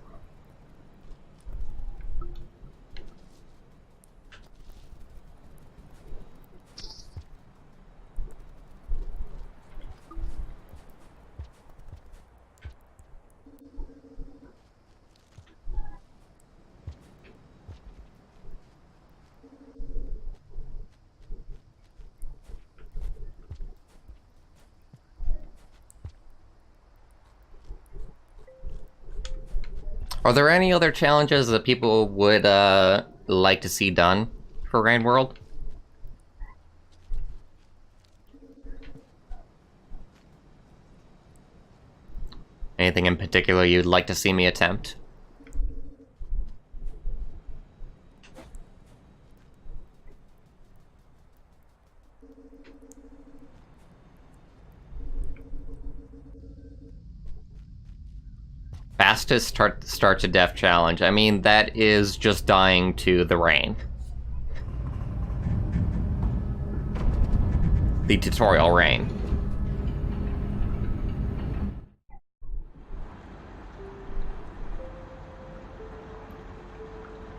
Are there any other challenges that people would like to see done for Rain World? Anything in particular you'd like to see me attempt? Fastest start to death challenge. I mean, that is just dying to the rain. The tutorial rain.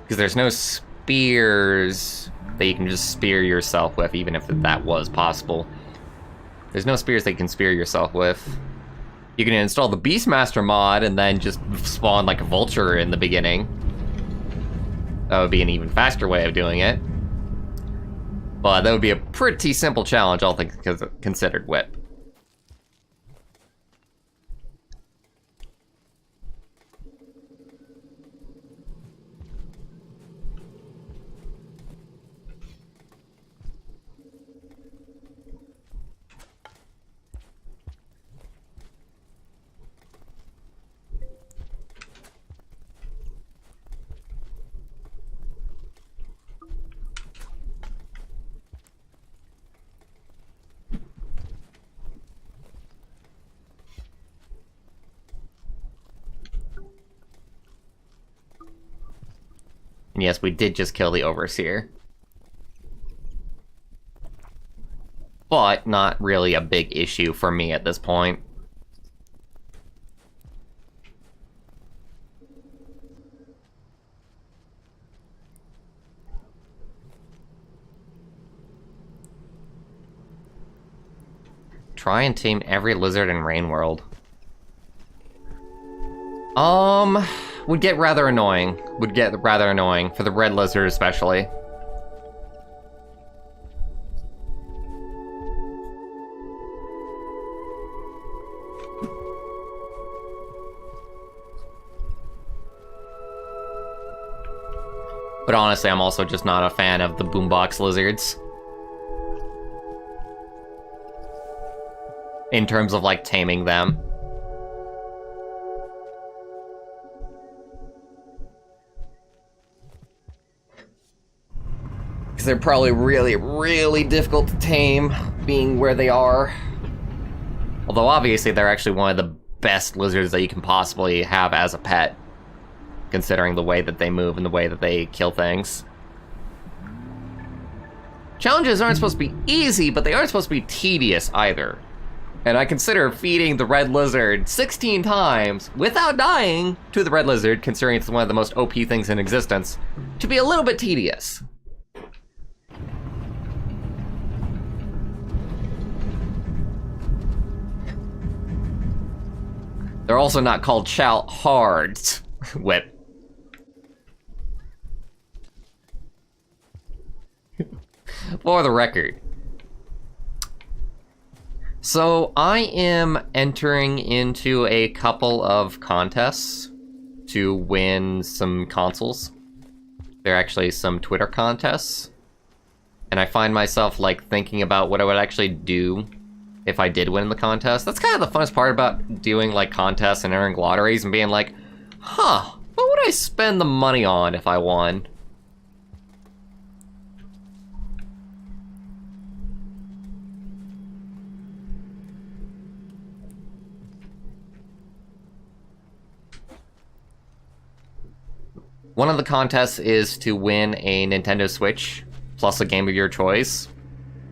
Because there's no spears that you can just spear yourself with, even if that was possible. There's no spears that you can spear yourself with. You can install the Beastmaster mod and then just spawn like a vulture in the beginning. That would be an even faster way of doing it. But that would be a pretty simple challenge, all things considered, Whip. And yes, we did just kill the Overseer. But not really a big issue for me at this point. Try and tame every lizard in Rain World. Would get rather annoying. Would get rather annoying, for the red lizard especially. But honestly, I'm also just not a fan of the boombox lizards. In terms of, like, taming them. Because they're probably really, really difficult to tame, being where they are. Although, obviously, they're actually one of the best lizards that you can possibly have as a pet. Considering the way that they move and the way that they kill things. Challenges aren't supposed to be easy, but they aren't supposed to be tedious either. And I consider feeding the red lizard 16 times without dying to the red lizard, considering it's one of the most OP things in existence, to be a little bit tedious. They're also not called shout hards. Whip. For the record. So, I am entering into a couple of contests to win some consoles. There are actually some Twitter contests. And I find myself, like, thinking about what I would actually do if I did win the contest. That's kind of the funnest part about doing, like, contests and entering lotteries and being like, huh, what would I spend the money on if I won? One of the contests is to win a Nintendo Switch, plus a game of your choice.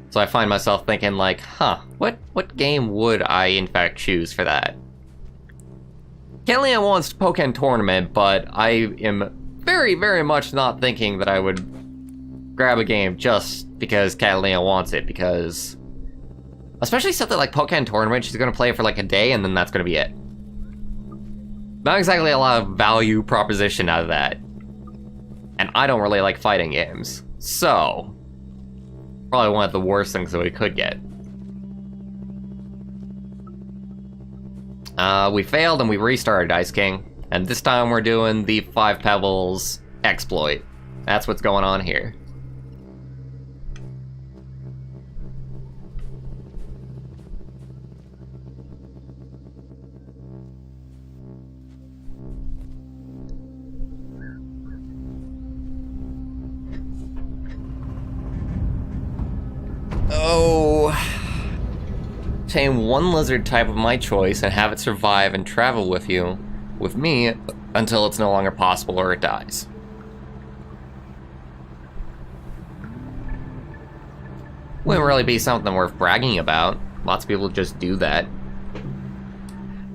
So I find myself thinking like, huh, what game would I in fact choose for that? Kellyanne wants Pokken Tournament, but I am very, very much not thinking that I would grab a game just because Catalina wants it, because... Especially something like Pokken Tournament, she's gonna play it for like a day and then that's gonna be it. Not exactly a lot of value proposition out of that. And I don't really like fighting games, so... Probably one of the worst things that we could get. We failed and we restarted Ice King, and this time we're doing the 5 Pebbles exploit. That's what's going on here. Oh... Tame one lizard type of my choice and have it survive and travel with you, with me, until it's no longer possible or it dies. Wouldn't really be something worth bragging about. Lots of people just do that.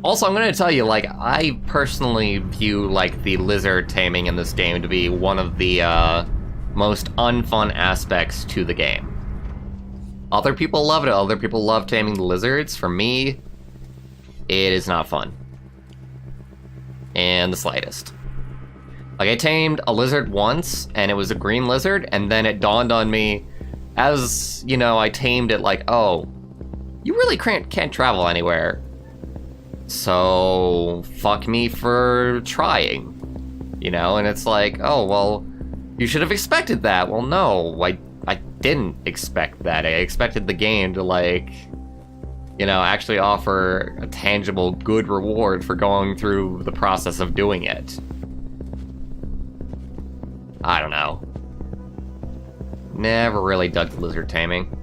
Also, I'm gonna tell you, like, I personally view, like, the lizard taming in this game to be one of the, most unfun aspects to the game. Other people love it, other people love taming the lizards. For me, it is not fun. In the slightest. Like, I tamed a lizard once, and it was a green lizard, and then it dawned on me, as, you know, I tamed it like, oh, you really can't travel anywhere. So, fuck me for trying. You know, and it's like, oh, well, you should have expected that. Well, no, I didn't expect that. I expected the game to, like, you know, actually offer a tangible good reward for going through the process of doing it. I don't know. Never really dug the lizard taming.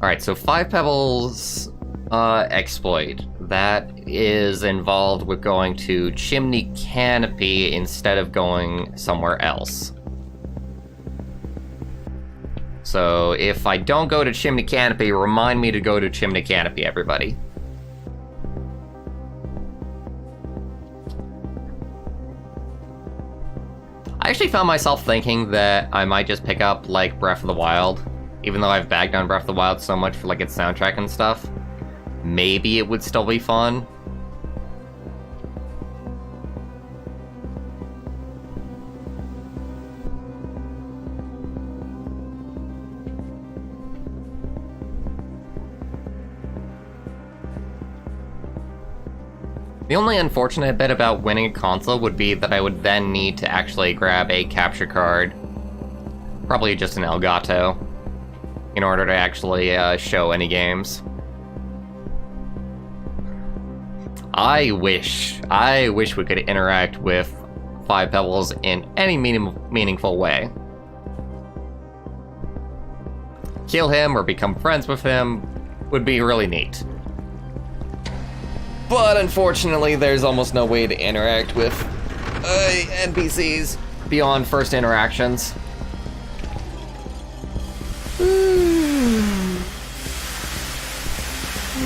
Alright, so 5 Pebbles exploit. That is involved with going to Chimney Canopy instead of going somewhere else. So if I don't go to Chimney Canopy, remind me to go to Chimney Canopy, everybody. I actually found myself thinking that I might just pick up, like, Breath of the Wild. Even though I've bagged on Breath of the Wild so much for, like, its soundtrack and stuff. Maybe it would still be fun. The only unfortunate bit about winning a console would be that I would then need to actually grab a capture card. Probably just an Elgato. In order to actually show any games. I wish we could interact with 5 Pebbles in any meaningful way. Kill him or become friends with him would be really neat. But unfortunately, there's almost no way to interact with NPCs beyond first interactions.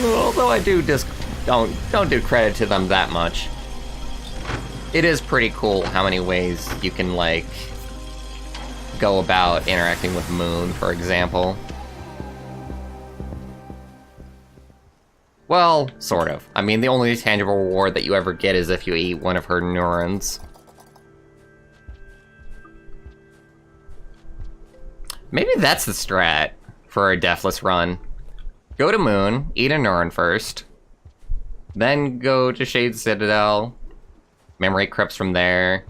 Although I don't do credit to them that much. it is pretty cool how many ways you can, like, go about interacting with Moon, for example. Well, sort of. I mean, the only tangible reward that you ever get is if you eat one of her neurons. Maybe that's the strat for a Deathless run. Go to Moon, eat a neuron first, then go to Shade Citadel, memory crypts from there.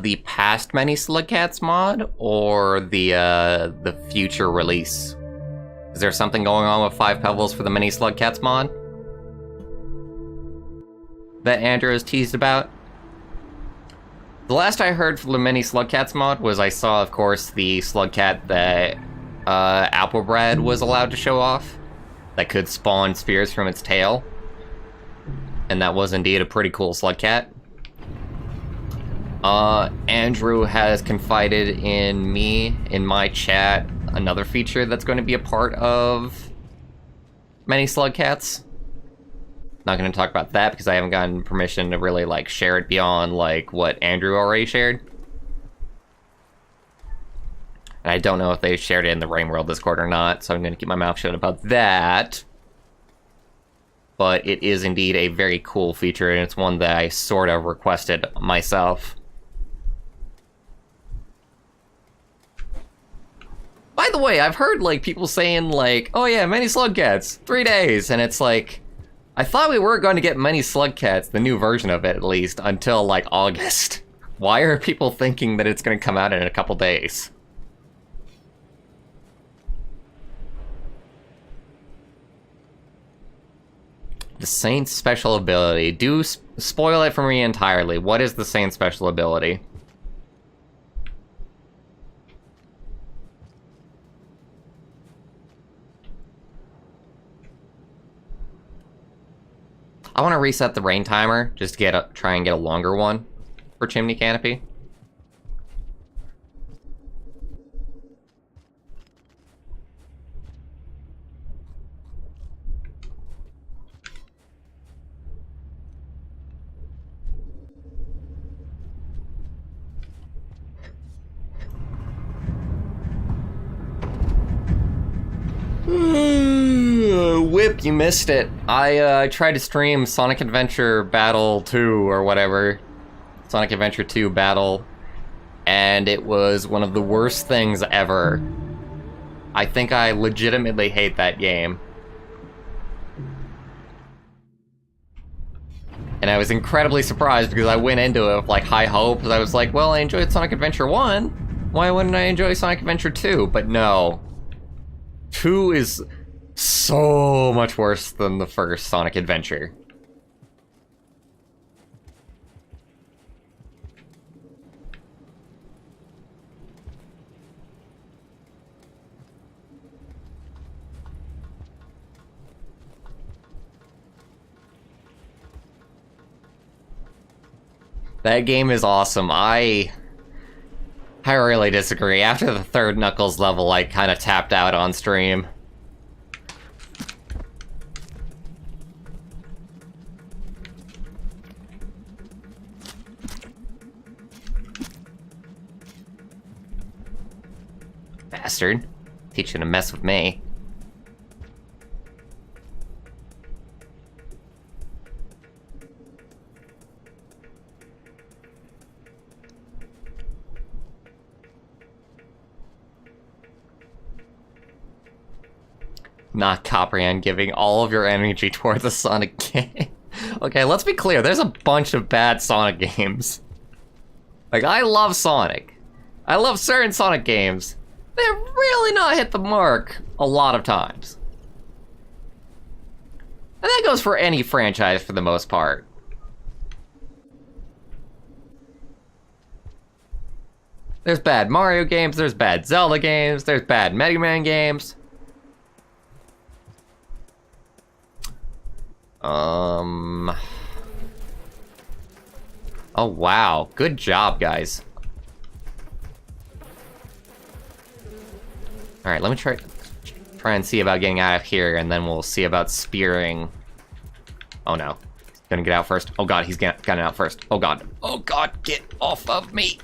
The past Many Slugcats mod, or the future release? Is there something going on with 5 Pebbles for the Many Slugcats mod that Andrew has teased about? The last I heard for the Many Slugcats mod was I saw, of course, the Slugcat that Applebread was allowed to show off, that could spawn spears from its tail, and that was indeed a pretty cool Slugcat. Andrew has confided in me, in my chat, another feature that's going to be a part of Many Slugcats. Not going to talk about that because I haven't gotten permission to really, like, share it beyond, like, what Andrew already shared. And I don't know if they shared it in the Rain World Discord or not, so I'm going to keep my mouth shut about that. But it is indeed a very cool feature, and it's one that I sort of requested myself. By the way, I've heard, like, people saying, like, oh yeah, Many Slugcats, 3 days, and it's like, I thought we were going to get Many Slugcats, the new version of it at least, until, like, August. Why are people thinking that it's going to come out in a couple days? The Saint's special ability. Do spoil it for me entirely. What is the Saint's special ability? I want to reset the rain timer, just to try and get a longer one for Chimney Canopy. Whip, you missed it. I tried to stream Sonic Adventure Battle 2 or whatever. Sonic Adventure 2 Battle. And it was one of the worst things ever. I think I legitimately hate that game. And I was incredibly surprised because I went into it with, like, high hopes. I was like, well, I enjoyed Sonic Adventure 1. Why wouldn't I enjoy Sonic Adventure 2? But no. 2 is so much worse than the first Sonic Adventure. That game is awesome. I really disagree. After the third Knuckles level, I kind of tapped out on stream. Bastard. Teach you to mess with me. Not comprehend giving all of your energy towards a Sonic game. Okay, let's be clear. There's a bunch of bad Sonic games. Like, I love Sonic. I love certain Sonic games. They're really not hit the mark a lot of times. And that goes for any franchise for the most part. There's bad Mario games, there's bad Zelda games, there's bad Mega Man games. Oh, wow. Good job, guys. Alright, let me try and see about getting out of here, and then we'll see about spearing. Oh, no. He's gonna get out first. Oh, God, he's gotten out first. Oh, God. Oh, God, get off of me!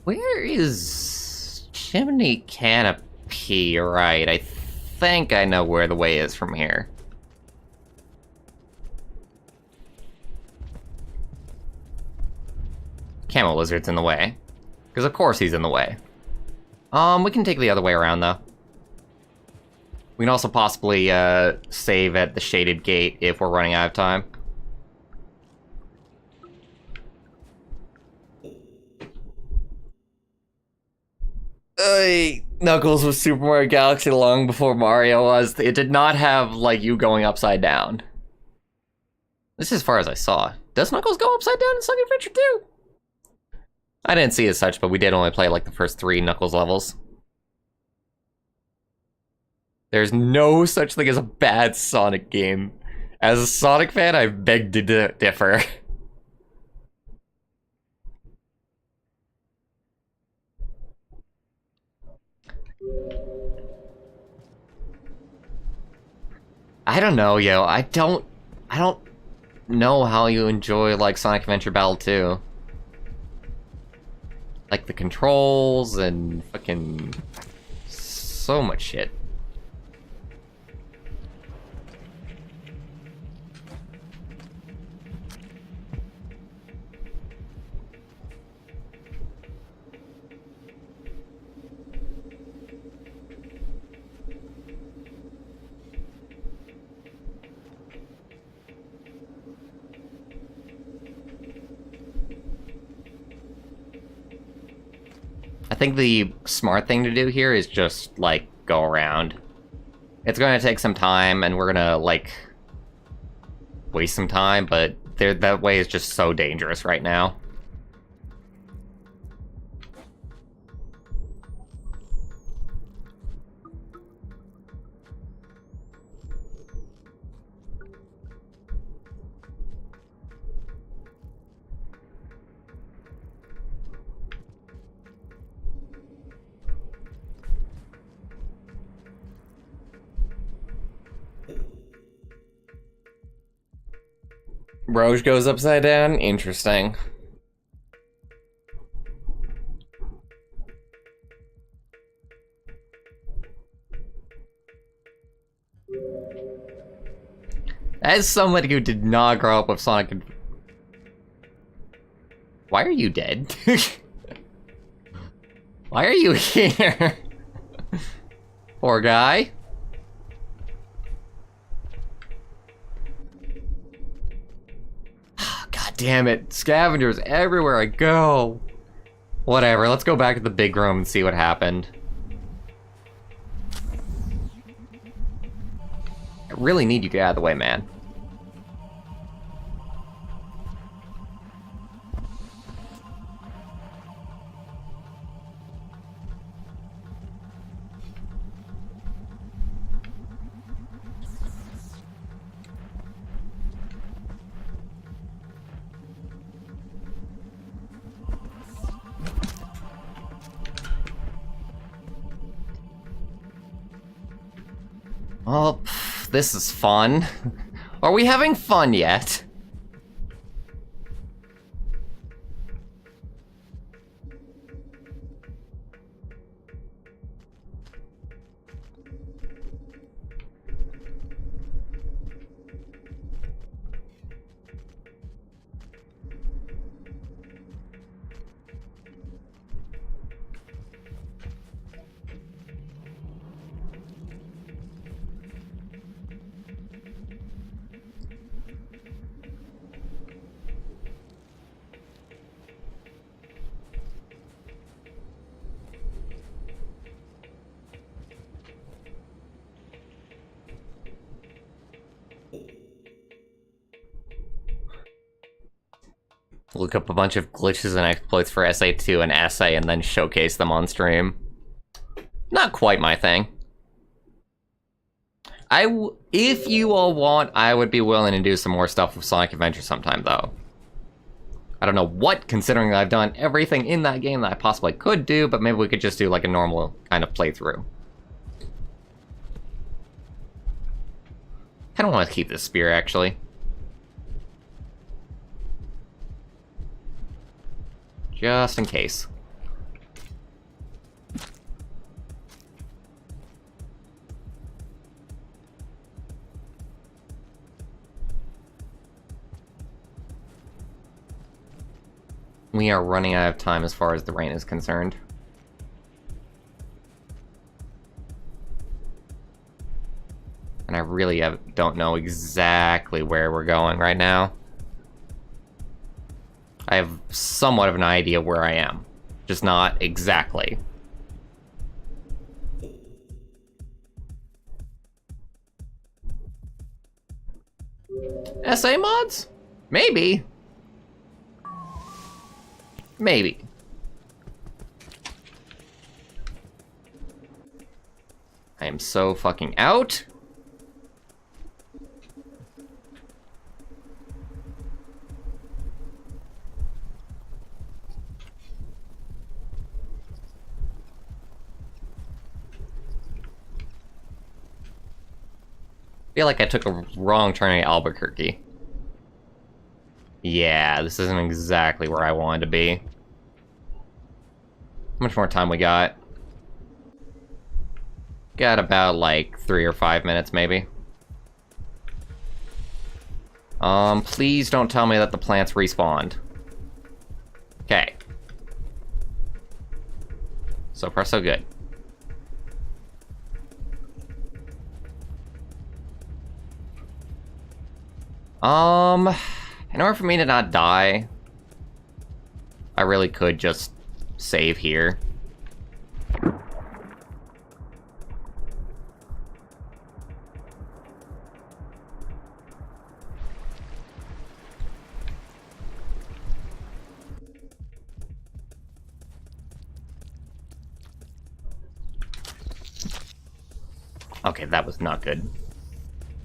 Where is Chimney Canopy? Right, I think I know where the way is from here. Camel Lizard's in the way. Because of course he's in the way. We can take the other way around, though. We can also possibly, save at the Shaded Gate if we're running out of time. Knuckles was Super Mario Galaxy long before Mario was. It did not have, like, you going upside down. This is as far as I saw. Does Knuckles go upside down in Sonic Adventure 2? I didn't see it as such, but we did only play, like, the first 3 Knuckles levels. There's no such thing as a bad Sonic game. As a Sonic fan, I beg to differ. I don't know, yo. I don't know how you enjoy, like, Sonic Adventure Battle 2. Like, the controls and fucking so much shit. I think the smart thing to do here is just, like, go around. It's gonna take some time, and we're gonna, like, waste some time, but that way is just so dangerous right now. Rouge goes upside down? Interesting. As somebody who did not grow up with Sonic... Why are you dead? Why are you here? Poor guy. God damn it. Scavengers everywhere I go. Whatever, let's go back to the big room and see what happened. I really need you to get out of the way, man. Well, this is fun. Are we having fun yet? look up a bunch of glitches and exploits for SA2 and SA and then showcase them on stream. Not quite my thing. If you all want, I would be willing to do some more stuff with Sonic Adventure sometime, though. I don't know what, considering I've done everything in that game that I possibly could do, but maybe we could just do like a normal kind of playthrough. I don't want to keep this spear, actually. Just in case. We are running out of time as far as the rain is concerned. And I really don't know exactly where we're going right now. I have somewhat of an idea where I am, just not exactly. SA mods? Maybe. Maybe. I am so fucking out. I feel like I took a wrong turn at Albuquerque. Yeah, this isn't exactly where I wanted to be. How much more time we got? Got about, like, 3 or 5 minutes, maybe. Please don't tell me that the plants respawned. Okay. So far, so good. In order for me to not die, I really could just save here. Okay, that was not good.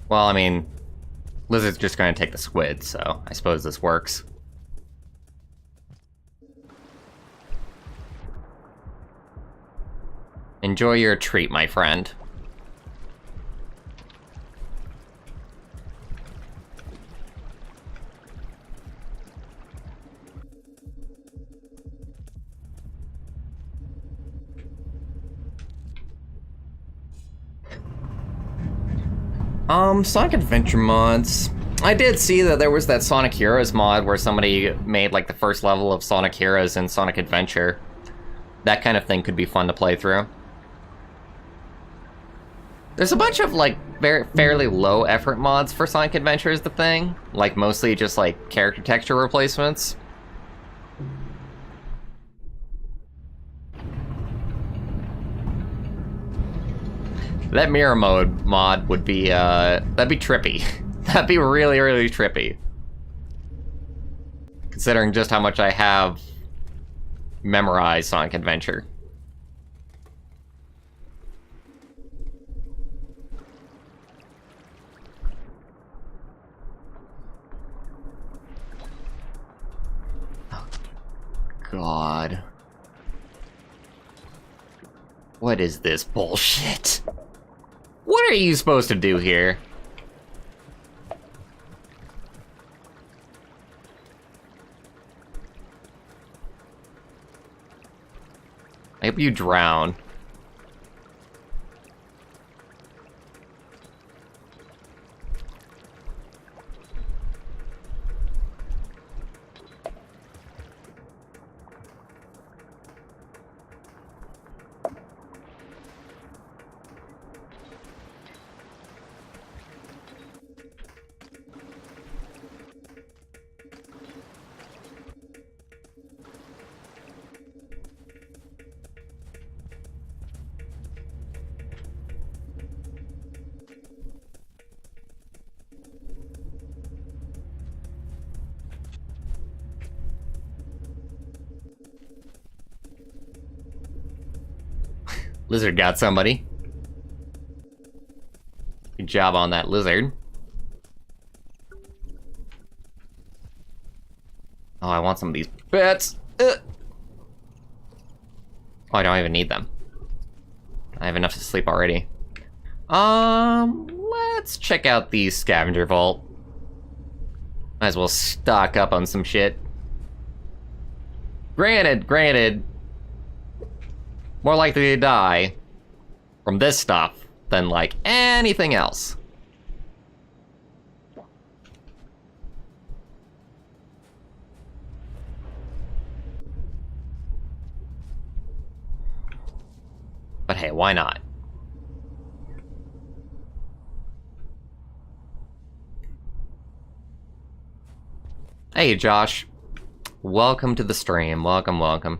Well, I mean, Lizard's just gonna take the squid, so I suppose this works. Enjoy your treat, my friend. Sonic Adventure mods. I did see that there was that Sonic Heroes mod where somebody made like the first level of Sonic Heroes in Sonic Adventure. That kind of thing could be fun to play through. There's a bunch of like fairly low effort mods for Sonic Adventure is the thing. Like mostly just like character texture replacements. That mirror mode mod would be, that'd be trippy. That'd be really, really trippy. Considering just how much I have memorized Sonic Adventure. Oh, God. What is this bullshit? What are you supposed to do here? I hope you drown. Lizard got somebody. Good job on that lizard. Oh, I want some of these bats. Oh, I don't even need them. I have enough to sleep already. Let's check out the scavenger vault. Might as well stock up on some shit. Granted, more likely to die from this stuff than, like, anything else. But hey, why not? Hey, Josh. Welcome to the stream. Welcome, welcome.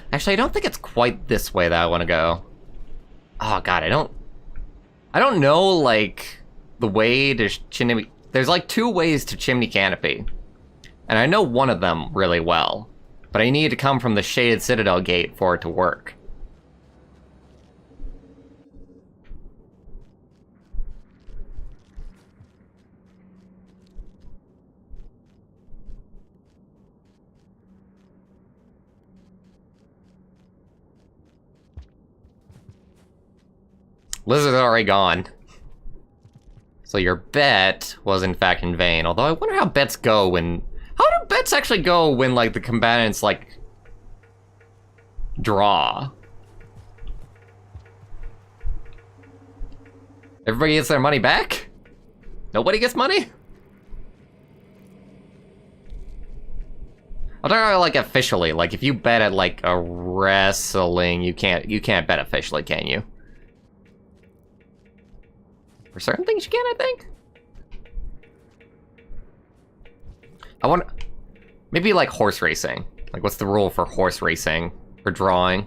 Actually, I don't think it's quite this way that I want to go. Oh god, I don't know, like, the way to Chimney... There's like 2 ways to Chimney Canopy. And I know one of them really well. But I need to come from the Shaded Citadel gate for it to work. Lizard's already gone. So your bet was in fact in vain. Although I wonder how bets go when... How do bets actually go when, like, the combatants, like, draw? Everybody gets their money back? Nobody gets money? I'm talking about, like, officially. Like, if you bet at, like, a wrestling, you can't bet officially, can you? For certain things you can, I think? I want... Maybe, like, horse racing. Like, what's the rule for horse racing? For drawing?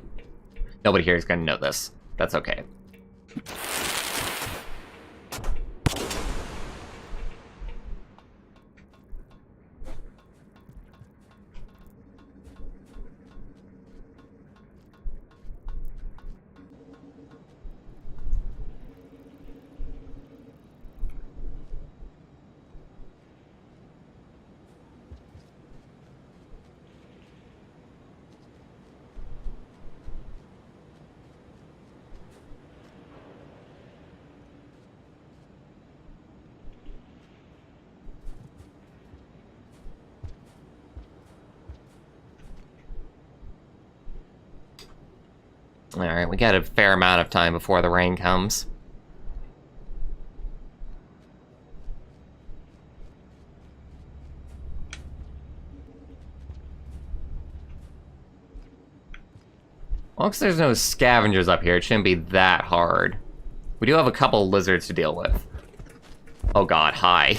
Nobody here is gonna know this. That's okay. Alright, we got a fair amount of time before the rain comes. Well, because there's no scavengers up here, it shouldn't be that hard. We do have a couple lizards to deal with. Oh god, hi.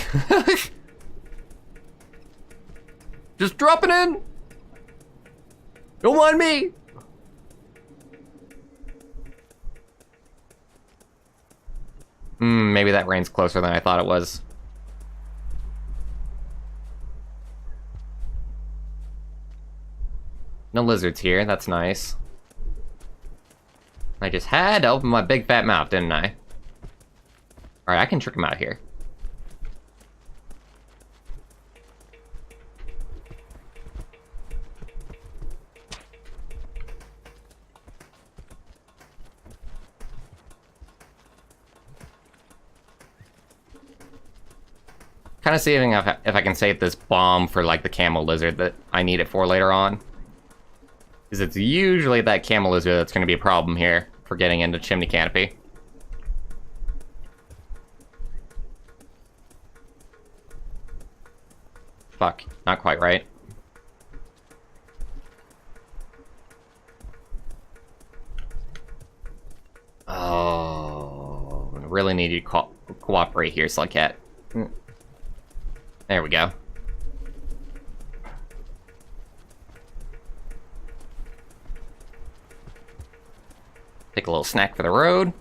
Just dropping in! Don't mind me! Maybe that rain's closer than I thought it was. No lizards here, that's nice. I just had to open my big fat mouth, didn't I? Alright, I can trick him out here. Kind of seeing if I can save this bomb for, like, the camel lizard that I need it for later on. Because it's usually that camel lizard that's going to be a problem here for getting into Chimney Canopy. Fuck, not quite right. Oh, I really need you to cooperate here, Slugcat. There we go. Take a little snack for the road.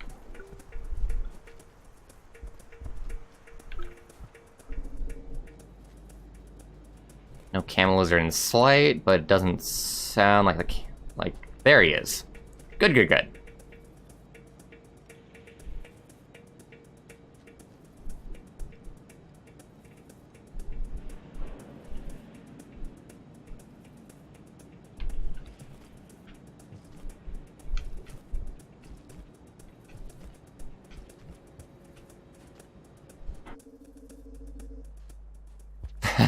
No camel lizard in sight, but it doesn't sound like the... Like, there he is. Good, good, good.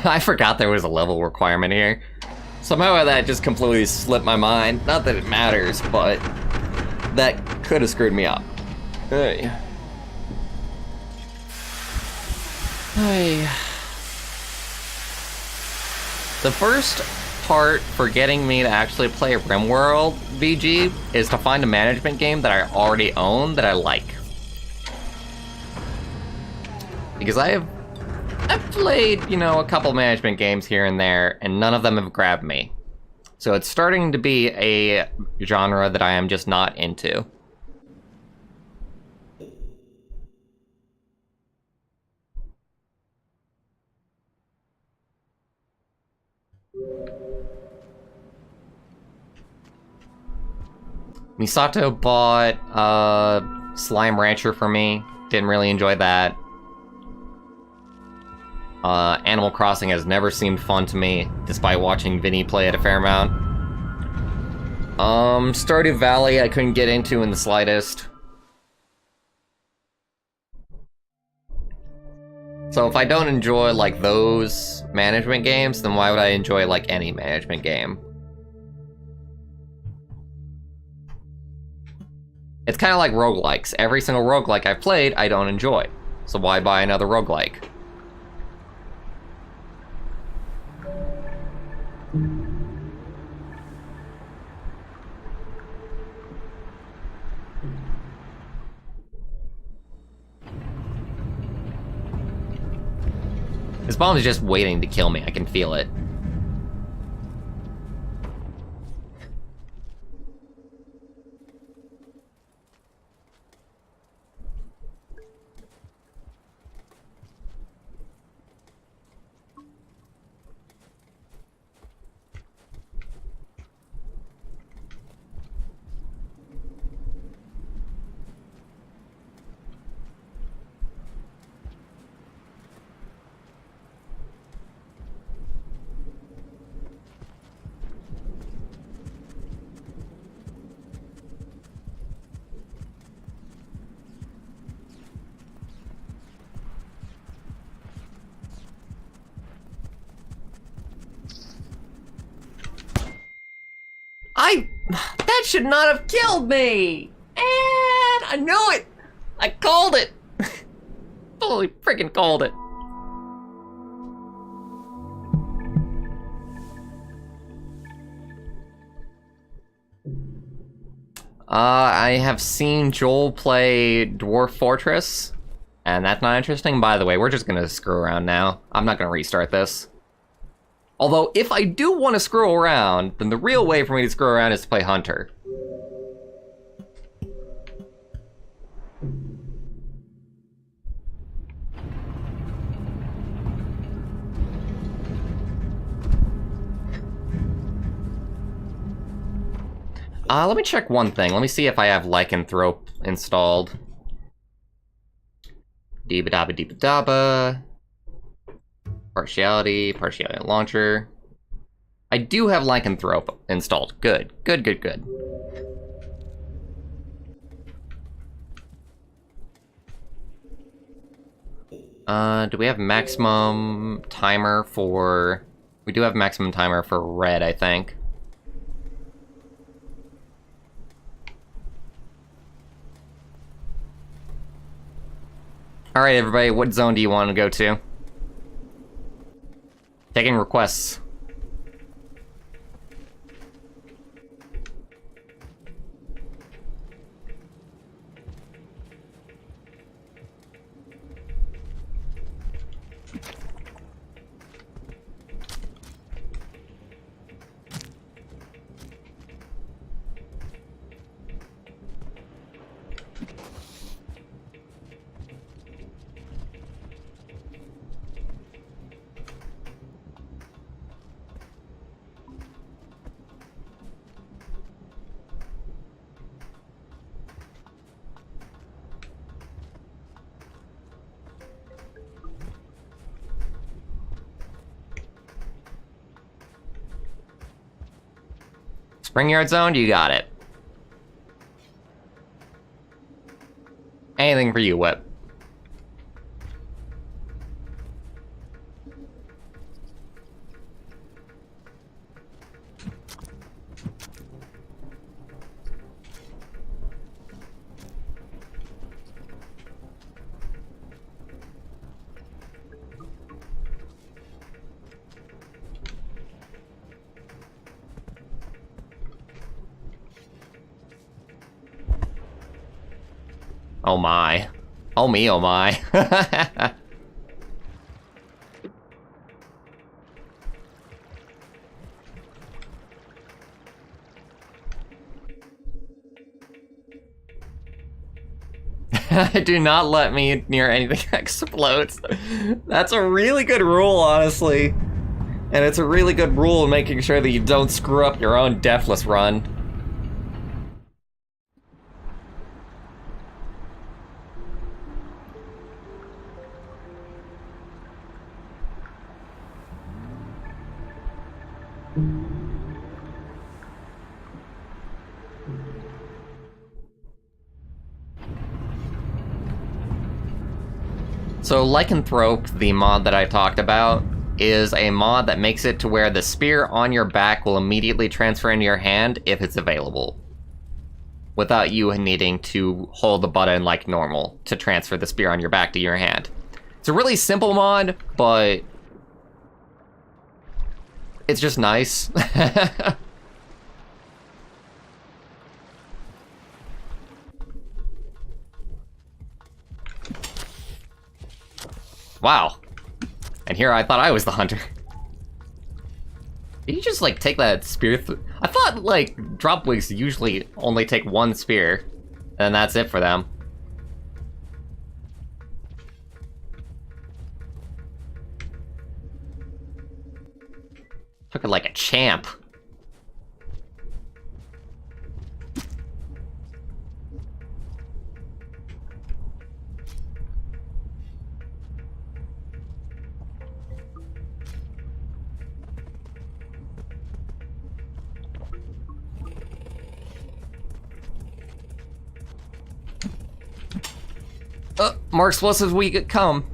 I forgot there was a level requirement here. Somehow that just completely slipped my mind. Not that it matters, but that could have screwed me up. Hey. Hey. The first part for getting me to actually play RimWorld VG is to find a management game that I already own that I like. Because I've played, you know, a couple management games here and there, and none of them have grabbed me. So it's starting to be a genre that I am just not into. Misato bought Slime Rancher for me. Didn't really enjoy that. Animal Crossing has never seemed fun to me, despite watching Vinny play it a fair amount. Stardew Valley I couldn't get into in the slightest. So if I don't enjoy, like, those management games, then why would I enjoy, like, any management game? It's kind of like roguelikes. Every single roguelike I've played, I don't enjoy. So why buy another roguelike? This bomb is just waiting to kill me. I can feel it. That should not have killed me! And I knew it! I called it! Totally freaking called it. I have seen Joel play Dwarf Fortress, and that's not interesting. By the way, we're just gonna screw around now. I'm not gonna restart this. Although, if I do want to screw around, then the real way for me to screw around is to play Hunter. Let me check one thing. Let me see if I have Lycanthrope installed. Deeba-dabba, deeba-dabba. Partiality launcher. I do have Lycanthrope installed. Good, good, good, good. Do we have maximum timer for... We do have maximum timer for red, I think. Alright, everybody, what zone do you want to go to? Taking requests. Spring Yard Zone, you got it. Anything for you, Whip. Oh my. Oh me, oh my. Do not let me near anything that explodes. That's a really good rule, honestly. And it's a really good rule in making sure that you don't screw up your own Deathless run. So Lycanthrope, the mod that I talked about, is a mod that makes it to where the spear on your back will immediately transfer into your hand if it's available, without you needing to hold the button like normal to transfer the spear on your back to your hand. It's a really simple mod, but it's just nice. Wow. And here I thought I was the hunter. Did you just, like, take that spear I thought, like, dropwigs usually only take one spear, and that's it for them. Took it like a champ. More explosives we could come.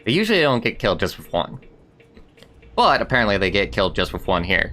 They usually don't get killed just with one. But apparently they get killed just with one here.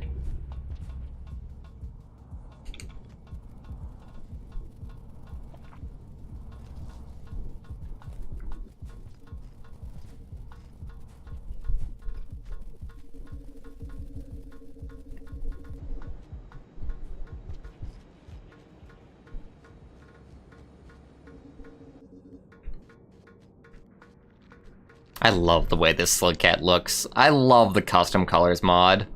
I love the way this Slugcat looks. I love the custom colors mod.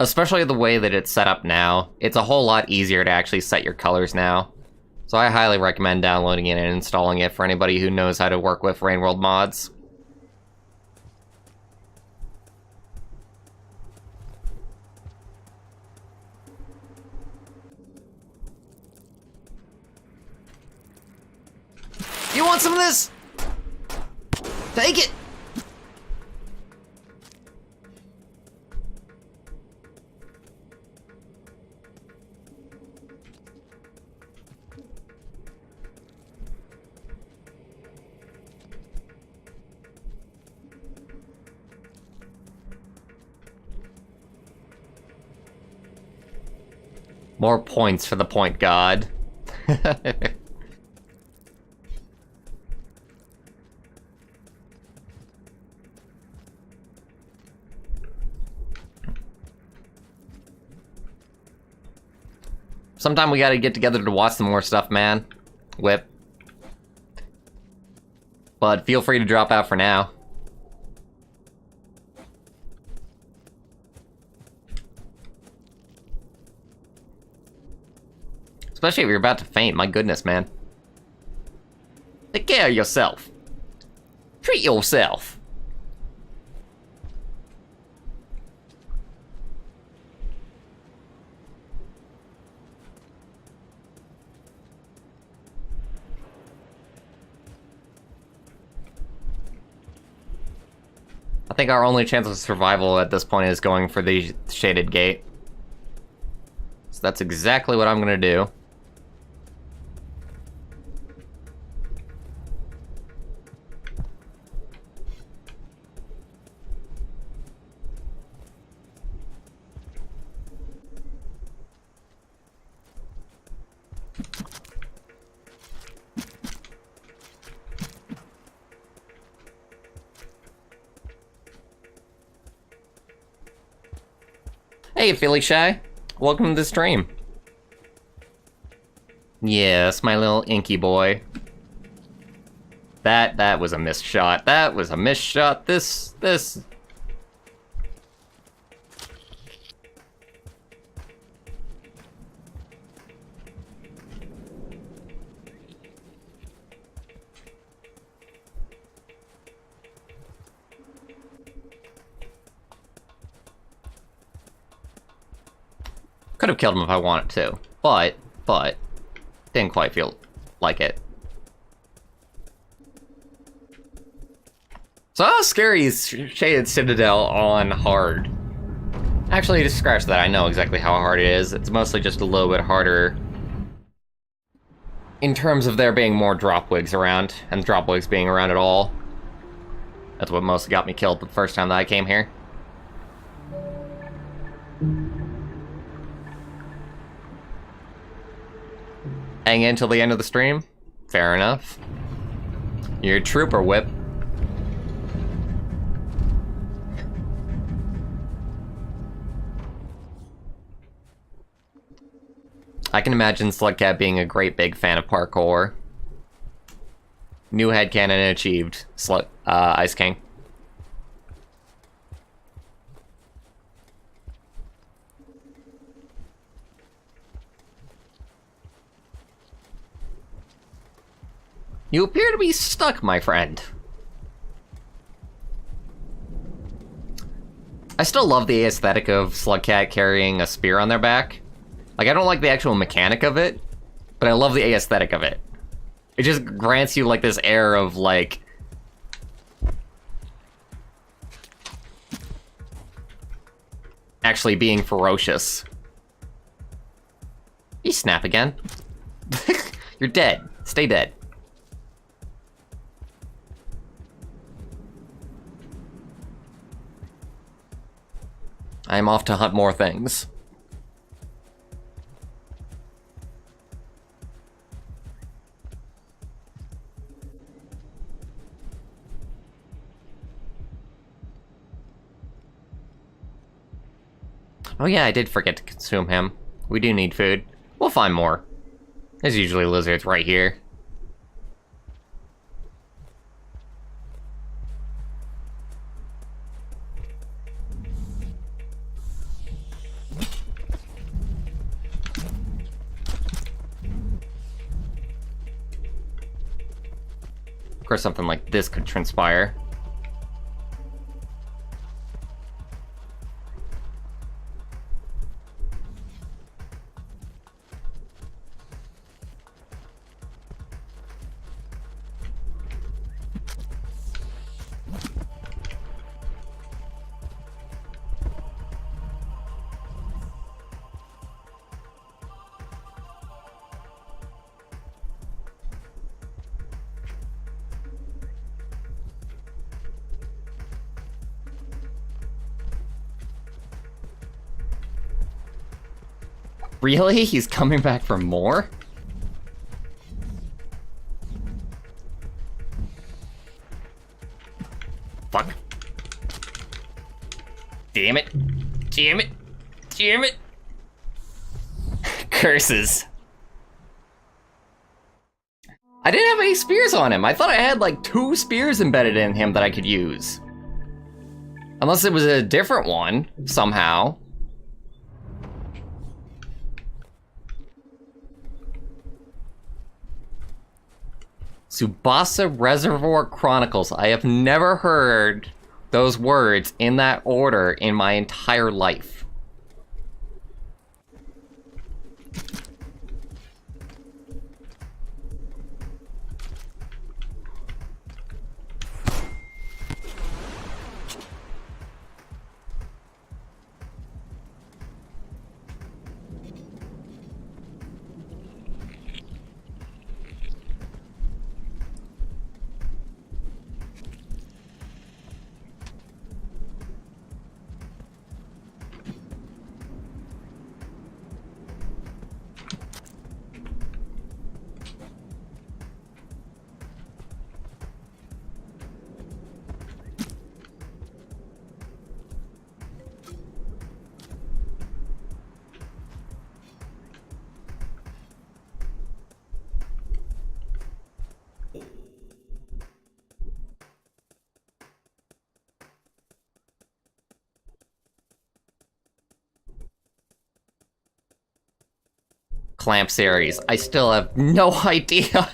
Especially the way that it's set up now. It's a whole lot easier to actually set your colors now. So I highly recommend downloading it and installing it for anybody who knows how to work with Rain World mods. You want some of this? Take it! More points for the point god. Sometime we gotta get together to watch some more stuff, man. Whip. But feel free to drop out for now. Especially if you're about to faint, my goodness, man. Take care of yourself. Treat yourself. I think our only chance of survival at this point is going for the shaded gate. So that's exactly what I'm gonna do. Hey, Philly Shy. Welcome to the stream. Yes, my little inky boy. That was a missed shot. That was a missed shot. This... Could have killed him if I wanted to, but, didn't quite feel like it. So how scary is Shaded Citadel on hard? Actually, just scratch that, I know exactly how hard it is. It's mostly just a little bit harder in terms of there being more dropwigs around, and dropwigs being around at all. That's what mostly got me killed the first time that I came here. Hang in till the end of the stream? Fair enough. You're a trooper, Whip. I can imagine Slugcat being a great big fan of parkour. New headcanon achieved, Ice King. You appear to be stuck, my friend. I still love the aesthetic of Slugcat carrying a spear on their back. Like, I don't like the actual mechanic of it, but I love the aesthetic of it. It just grants you, like, this air of, like... actually being ferocious. You snap again. You're dead. Stay dead. I'm off to hunt more things. Oh yeah, I did forget to consume him. We do need food. We'll find more. There's usually lizards right here. Of course, something like this could transpire. Really? He's coming back for more? Fuck. Damn it. Damn it. Damn it. Curses. I didn't have any spears on him. I thought I had like 2 spears embedded in him that I could use. Unless it was a different one, somehow. Tsubasa Reservoir Chronicles. I have never heard those words in that order in my entire life. clamp series. I still have no idea.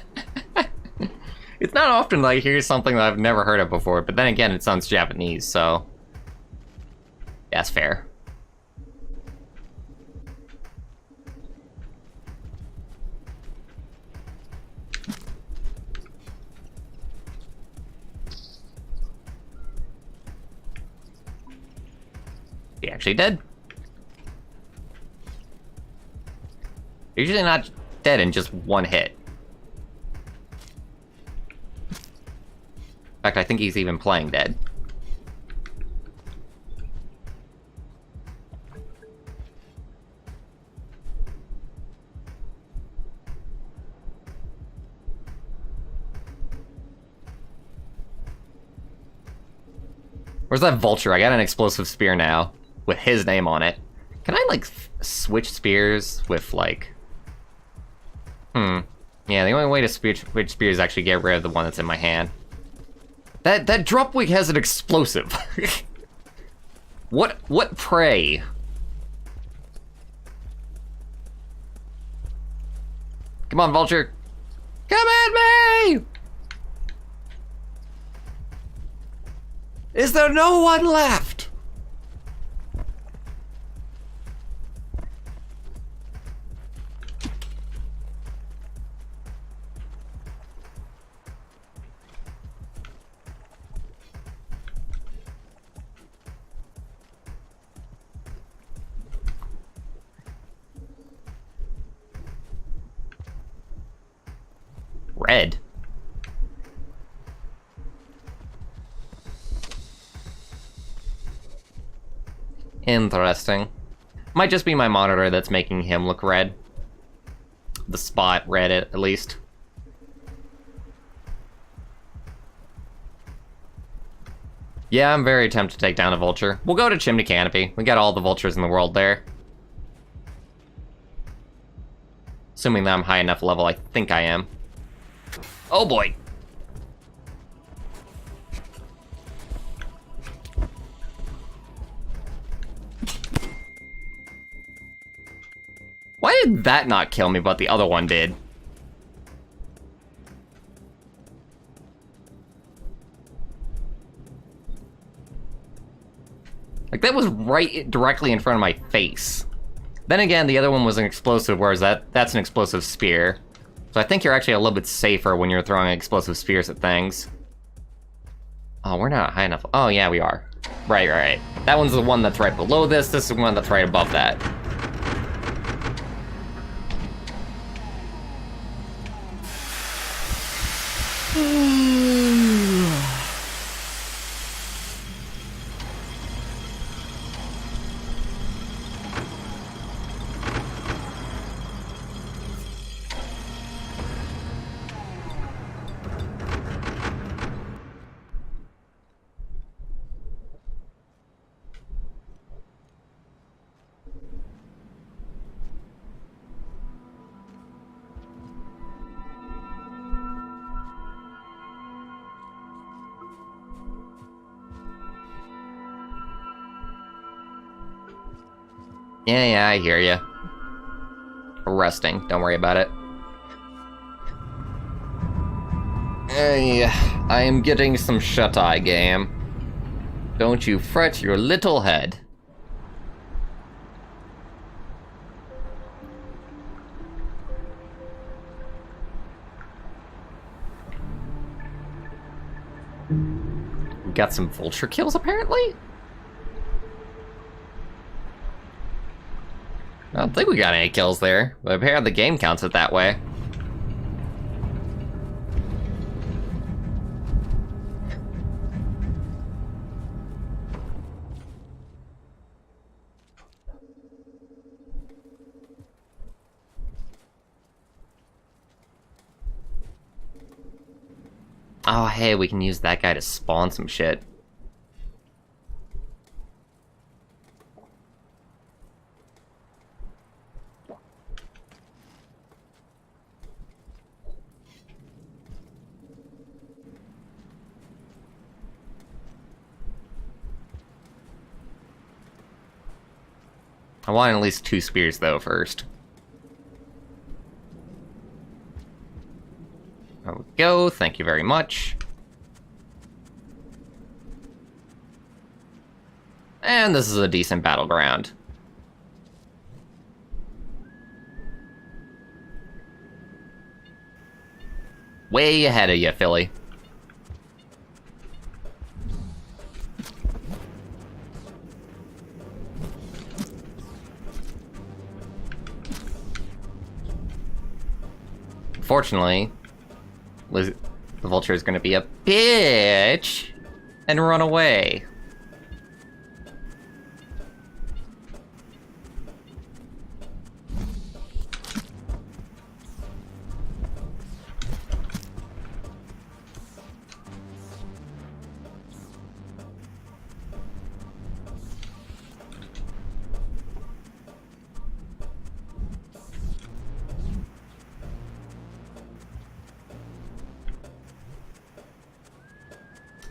It's not often that I hear something that I've never heard of before, but then again, it sounds Japanese, so... That's fair. He actually did. Usually not dead in just one hit. In fact, I think he's even playing dead. Where's that vulture? I got an explosive spear now with his name on it. Can I, like, switch spears with, like... Yeah, the only way to switch spears is actually get rid of the one that's in my hand. That drop wig has an explosive. What prey? Come on, vulture. Come at me! Is there no one left? Red. Interesting. Might just be my monitor that's making him look red. The spot red, at least. Yeah, I'm very tempted to take down a vulture. We'll go to Chimney Canopy. We got all the vultures in the world there. Assuming that I'm high enough level, I think I am. Oh boy! Why did that not kill me, but the other one did? Like, that was right directly in front of my face. Then again, the other one was an explosive, whereas that's an explosive spear. So I think you're actually a little bit safer when you're throwing explosive spears at things. Oh, we're not high enough. Oh, yeah, we are. Right. That one's the one that's right below this. This is the one that's right above that. Yeah, I hear ya. Resting, don't worry about it. Hey, I am getting some shut-eye game. Don't you fret your little head. We got some vulture kills, apparently? I don't think we got any kills there, but apparently the game counts it that way. Oh, hey, we can use that guy to spawn some shit. I want at least 2 spears, though, first. There we go, thank you very much. And this is a decent battleground. Way ahead of you, Philly. Fortunately, the vulture is going to be a bitch and run away.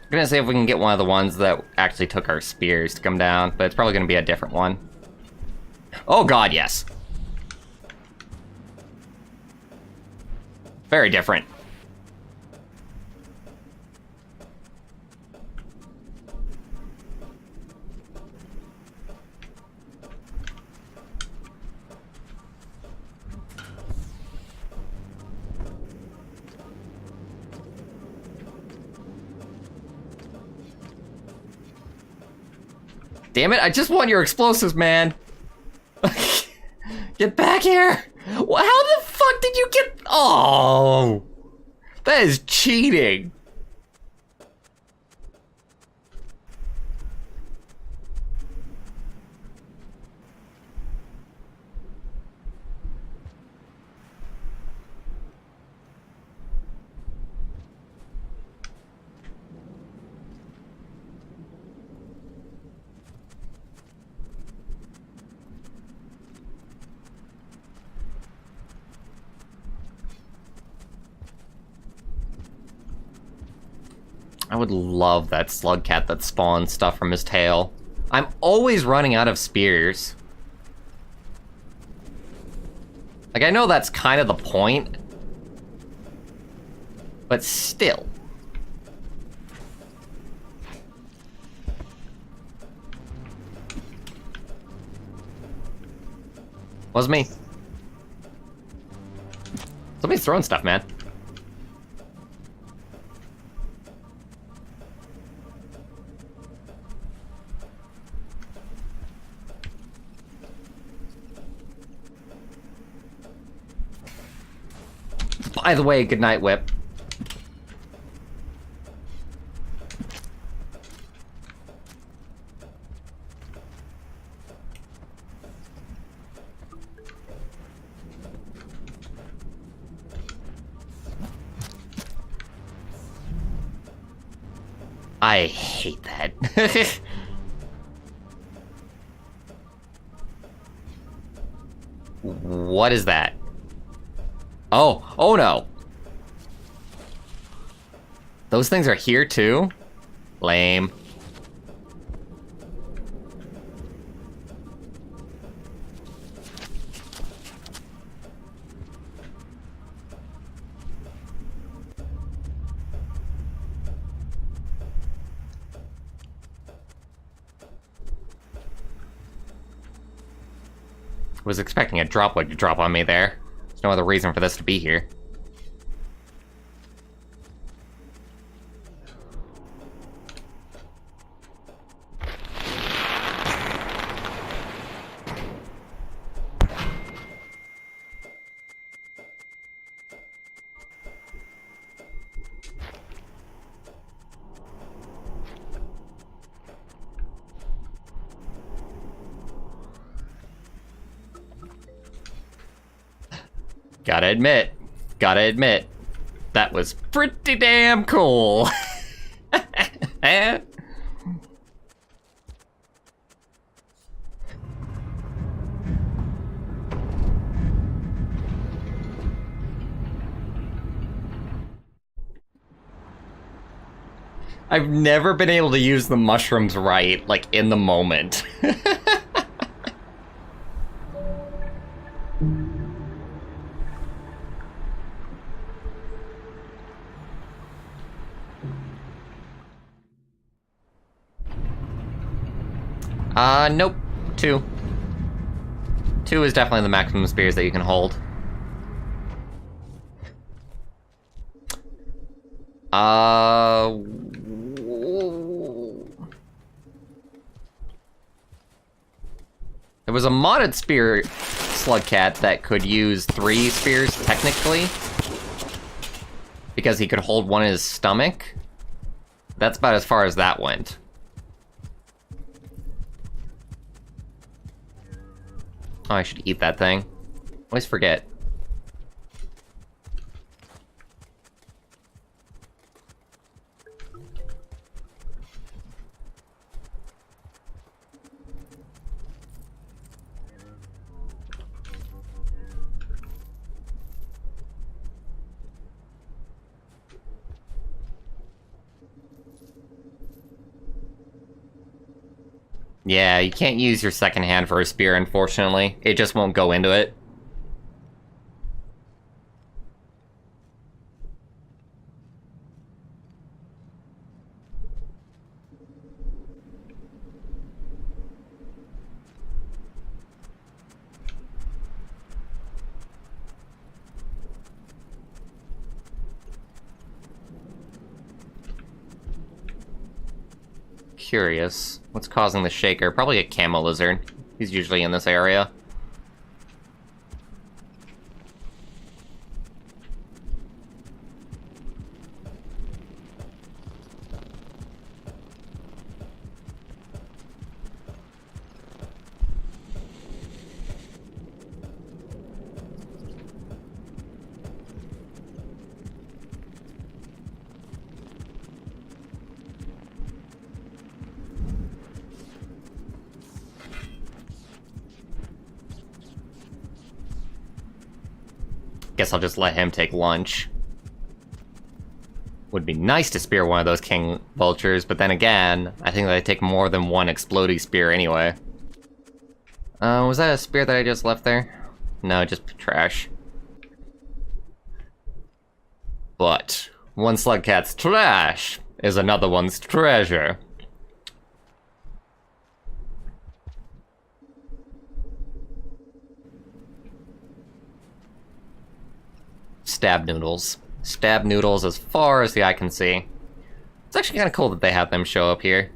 I'm gonna say if we can get one of the ones that actually took our spears to come down, but it's probably gonna be a different one. Oh god, yes. Very different. Damn it, I just want your explosives, man. Get back here. How the fuck did you get... Oh, that is cheating. I would love that slug cat that spawns stuff from his tail. I'm always running out of spears. Like, I know that's kind of the point, but still. Was me. Somebody's throwing stuff, man. By the way, good night, Whip. I hate that. What is that? Oh no. Those things are here too? Lame. Was expecting a droplet to drop on me there. There's no other reason for this to be here. Gotta admit, that was pretty damn cool. I've never been able to use the mushrooms right, like, in the moment. Nope. 2. 2 is definitely the maximum spears that you can hold. There was a modded spear slugcat that could use 3 spears, technically. Because he could hold one in his stomach. That's about as far as that went. Oh, I should eat that thing. Always forget. Yeah, you can't use your second hand for a spear, unfortunately. It just won't go into it. Curious. What's causing the shaker? Probably a camo lizard. He's usually in this area. Guess I'll just let him take lunch. Would be nice to spear one of those king vultures, but then again, I think they take more than one exploding spear anyway. Was that a spear that I just left there? No, just trash. But one slugcat's trash is another one's treasure. Stab noodles. Stab noodles as far as the eye can see. It's actually kind of cool that they have them show up here.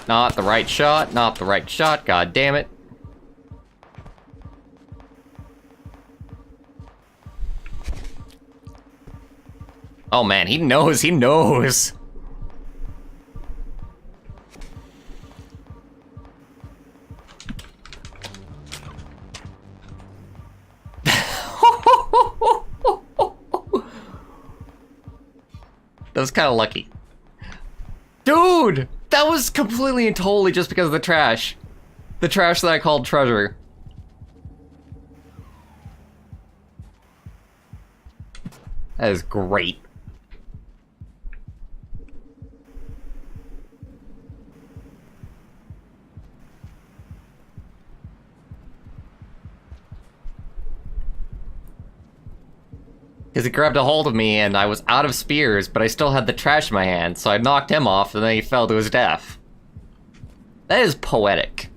Not the right shot, not the right shot, god damn it. Oh man, he knows, he knows. That was kind of lucky. Dude! That was completely and totally just because of the trash. The trash that I called treasure. That is great. Because he grabbed a hold of me and I was out of spears, but I still had the trash in my hand, so I knocked him off and then he fell to his death. That is poetic.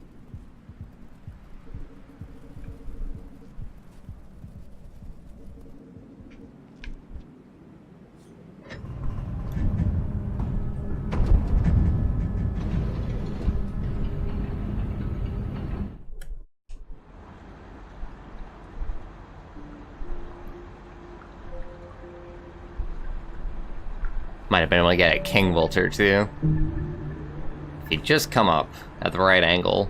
Might have been able to get a king vulture too. If he'd just come up at the right angle.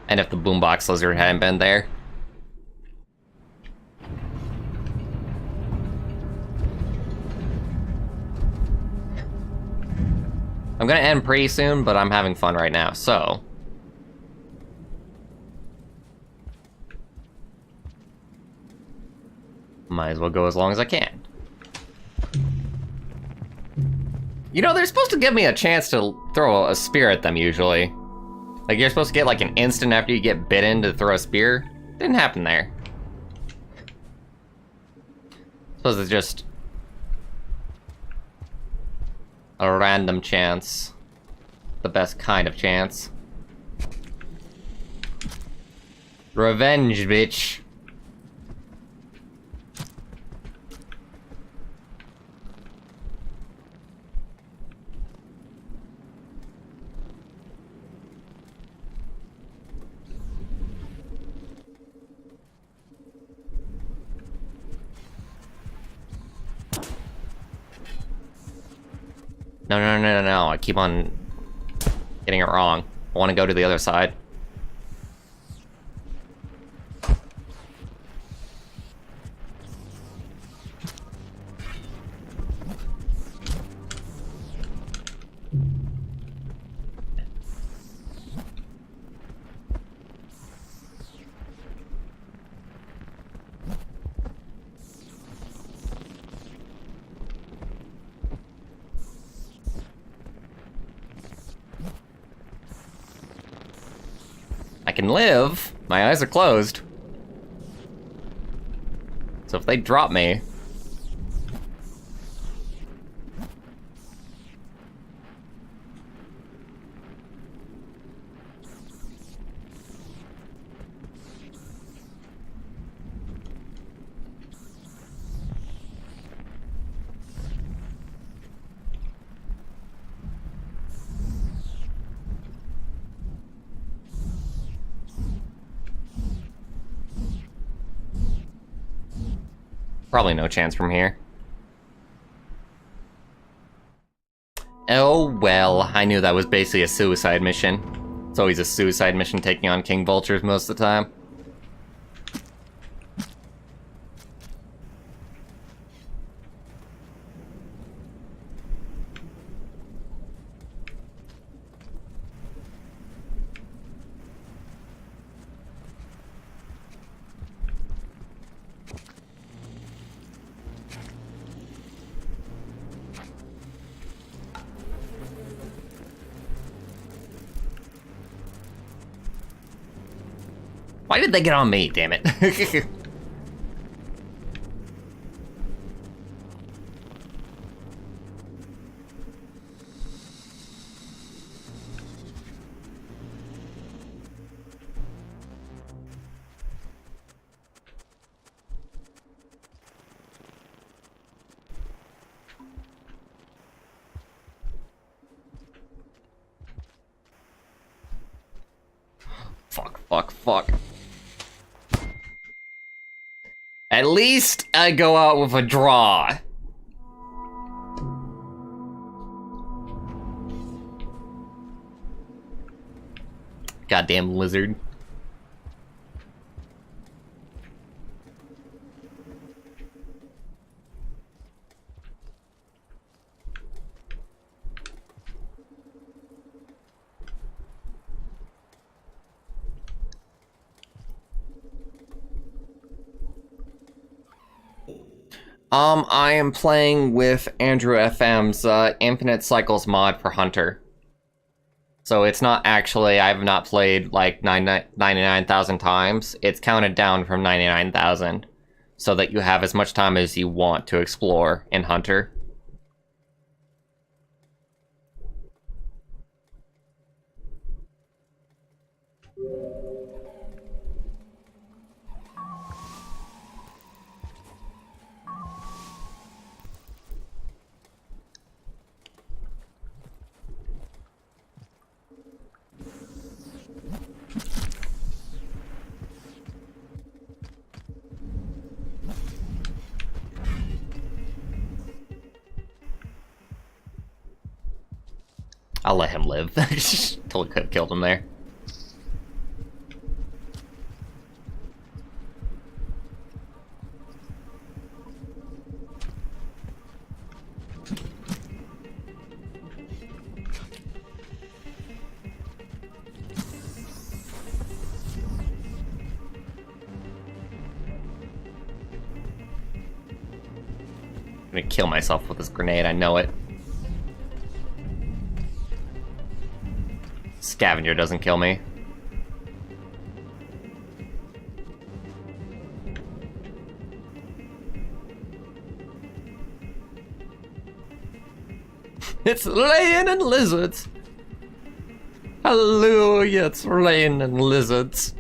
And if the boombox lizard hadn't been there. I'm gonna end pretty soon, but I'm having fun right now, so... Might as well go as long as I can. You know, they're supposed to give me a chance to throw a spear at them, usually. Like, you're supposed to get, like, an instant after you get bitten to throw a spear. Didn't happen there. Suppose it's just... a random chance. The best kind of chance. Revenge, bitch. No, I keep on getting it wrong. I want to go to the other side. I can live. My eyes are closed. So if they drop me... Probably no chance from here. Oh well, I knew that was basically a suicide mission. It's always a suicide mission taking on king vultures most of the time. Why did they get on me, damn it? Fuck. At least I go out with a draw. Goddamn lizard. I am playing with Andrew FM's Infinite Cycles mod for Hunter. So it's not actually, I've not played like 99,000 times. It's counted down from 99,000 so that you have as much time as you want to explore in Hunter. I'll let him live. Totally could have killed him there. I'm gonna kill myself with this grenade, I know it. Scavenger doesn't kill me. It's rain and lizards! Hallelujah, it's rain and lizards.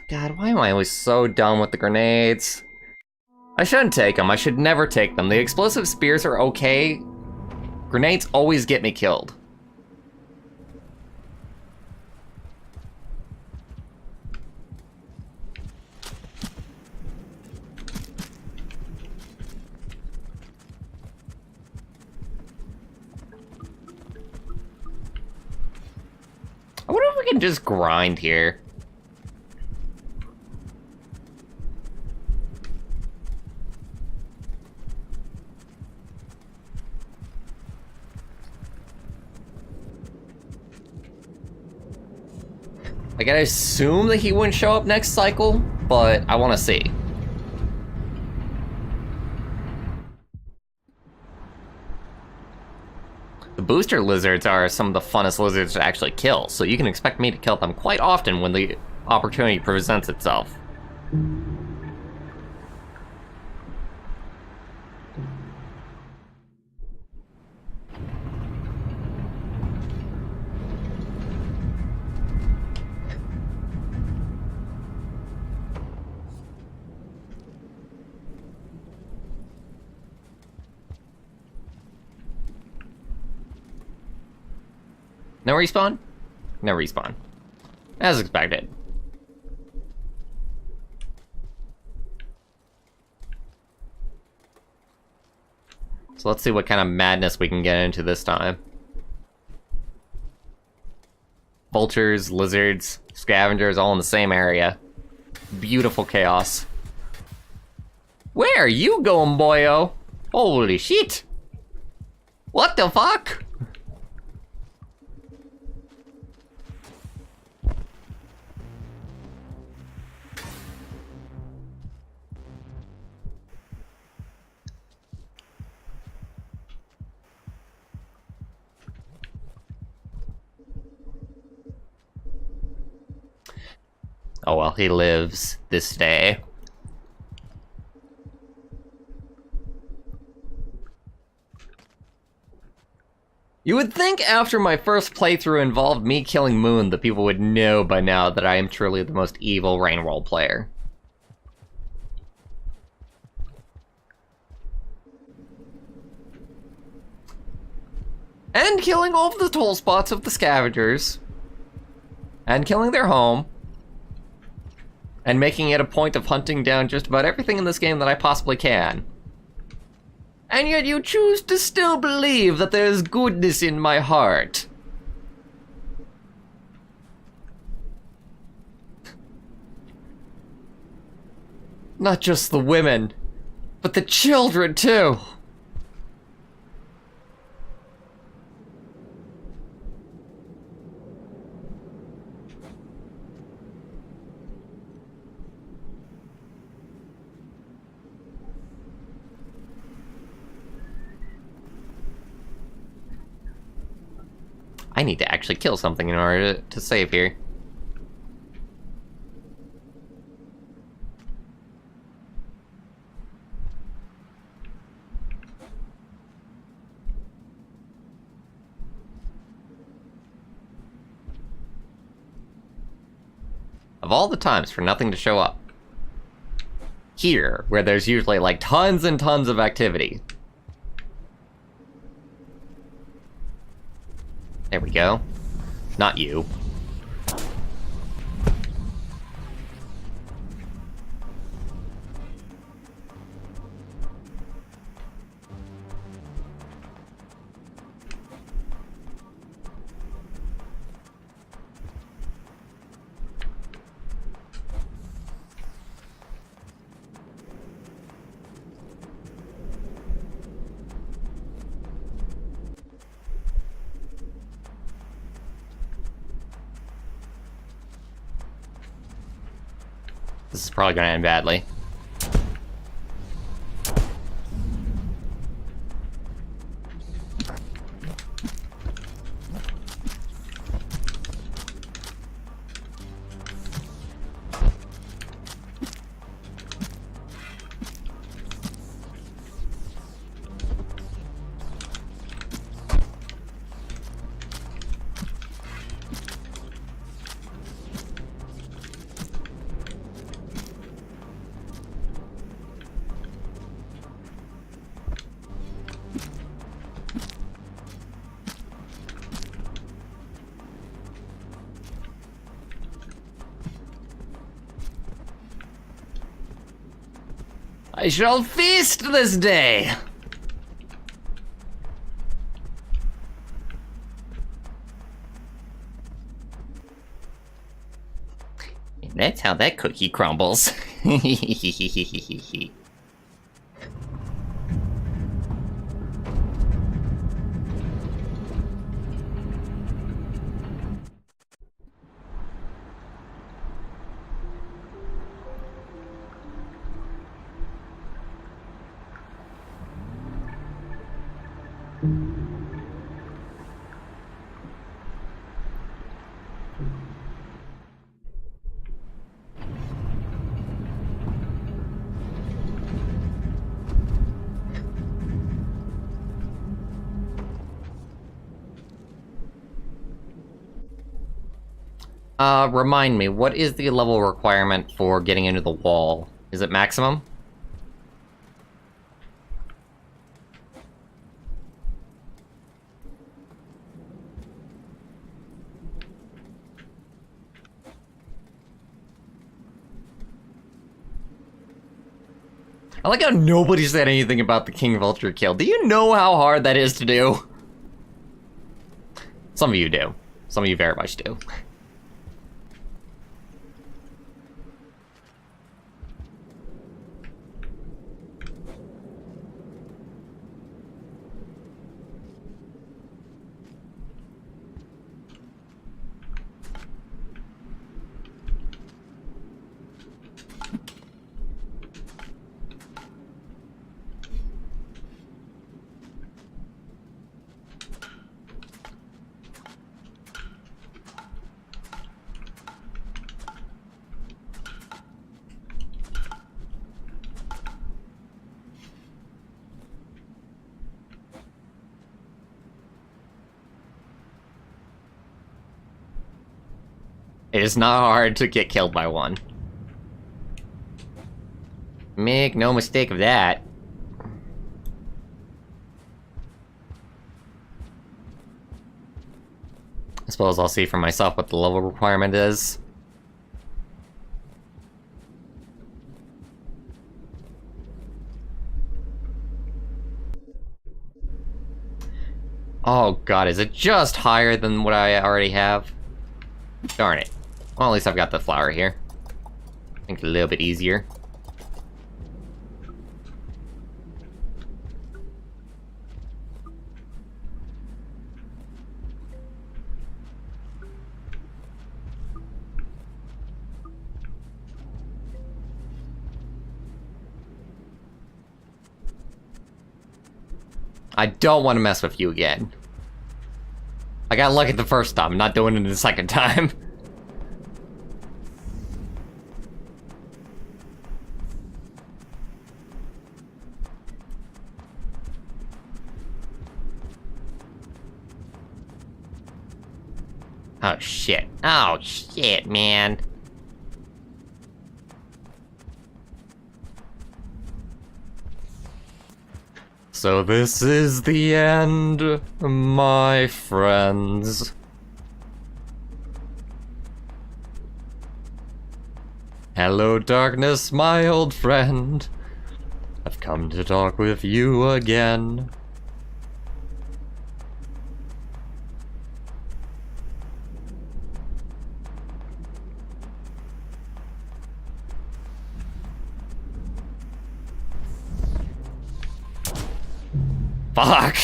God, why am I always so dumb with the grenades? I shouldn't take them. I should never take them. The explosive spears are okay. Grenades always get me killed. I wonder if we can just grind here. Like, I assume that he wouldn't show up next cycle, but I want to see. The booster lizards are some of the funnest lizards to actually kill, so you can expect me to kill them quite often when the opportunity presents itself. No respawn? No respawn. As expected. So let's see what kind of madness we can get into this time. Vultures, lizards, scavengers, all in the same area. Beautiful chaos. Where are you going, boyo? Holy shit! What the fuck? Oh well, he lives this day. You would think after my first playthrough involved me killing Moon that people would know by now that I am truly the most evil Rain World player. And killing all of the toll spots of the scavengers. And killing their home. And making it a point of hunting down just about everything in this game that I possibly can. And yet you choose to still believe that there is goodness in my heart. Not just the women, but the children too. I need to actually kill something in order to save here. Of all the times for nothing to show up. Here, where there's usually like tons and tons of activity. There we go. Not you. This is probably gonna end badly. I shall feast this day! And that's how that cookie crumbles. Remind me, what is the level requirement for getting into the wall? Is it maximum? I like how nobody said anything about the King Vulture kill. Do you know how hard that is to do? Some of you do. Some of you very much do. It is not hard to get killed by one. Make no mistake of that. I suppose I'll see for myself what the level requirement is. Oh god, is it just higher than what I already have? Darn it. Well, at least I've got the flower here. Make it a little bit easier. I don't want to mess with you again. I got lucky the first time, I'm not doing it the second time. Oh shit. Oh shit, man. So this is the end, my friends. Hello, darkness, my old friend. I've come to talk with you again. Fuck!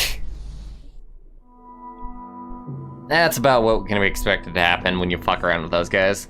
That's about what can be expected to happen when you fuck around with those guys.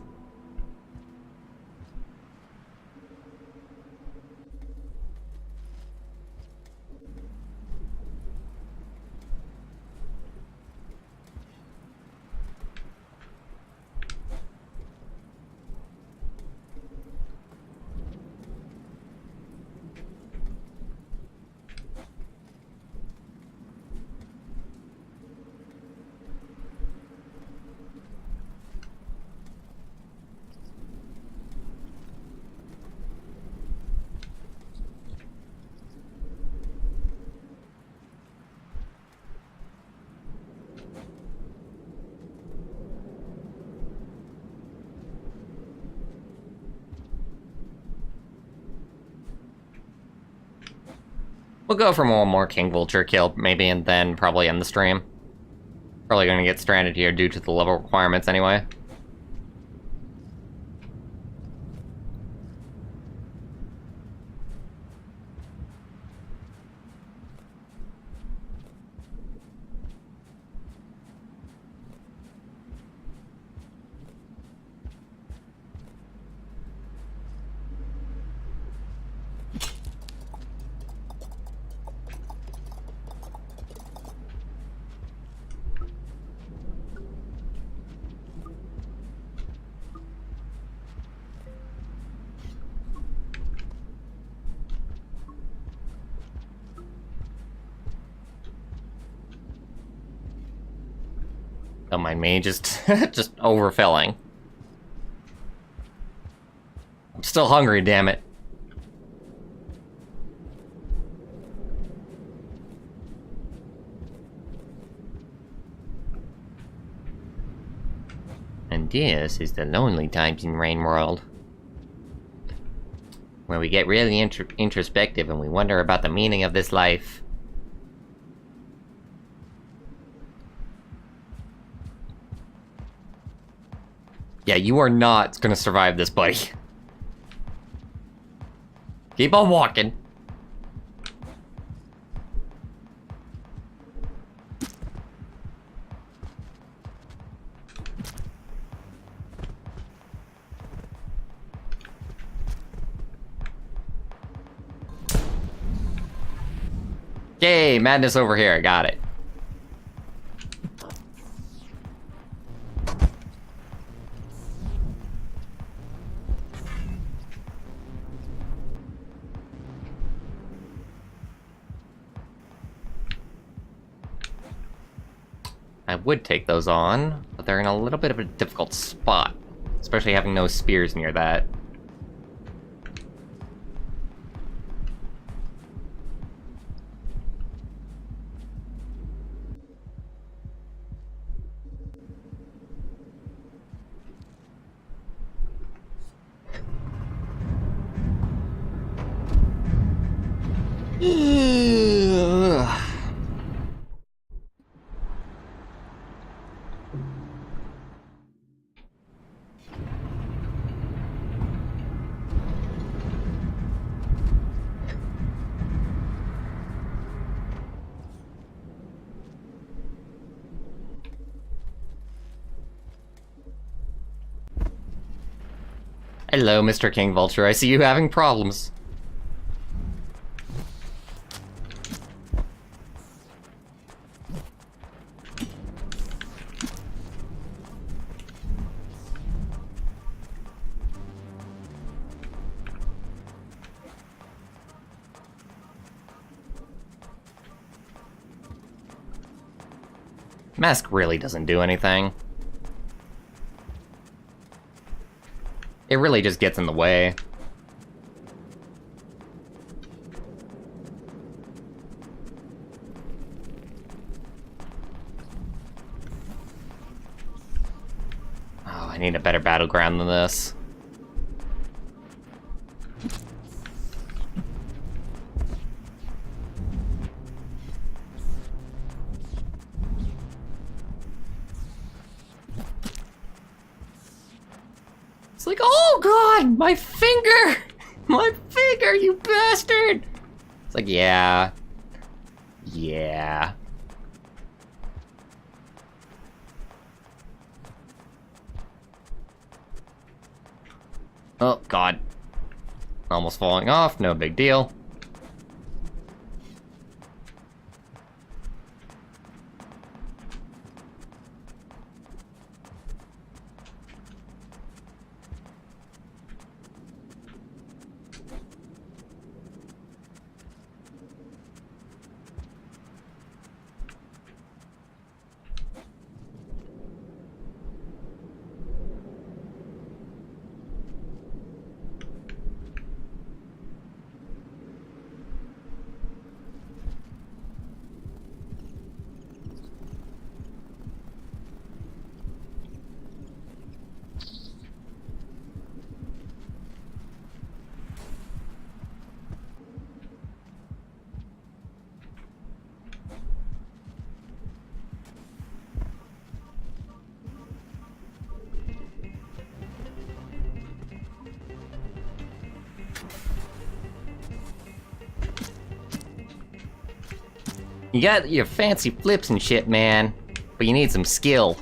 We'll go for one more King Vulture kill, maybe, and then probably end the stream. Probably gonna get stranded here due to the level requirements anyway. Don't mind me, just just overfilling. I'm still hungry, damn it. And this is the lonely times in Rain World, where we get really introspective and we wonder about the meaning of this life. Yeah, you are not gonna survive this, buddy. Keep on walking. Yay, madness over here, got it. I would take those on, but they're in a little bit of a difficult spot, especially having no spears near that. Hello, Mr. King Vulture. I see you having problems. Mask really doesn't do anything. It really just gets in the way. Oh, I need a better battleground than this. It's like, oh god, my finger! My finger, you bastard! It's like, yeah. Yeah. Oh god. Almost falling off, no big deal. You got your fancy flips and shit, man, but you need some skill.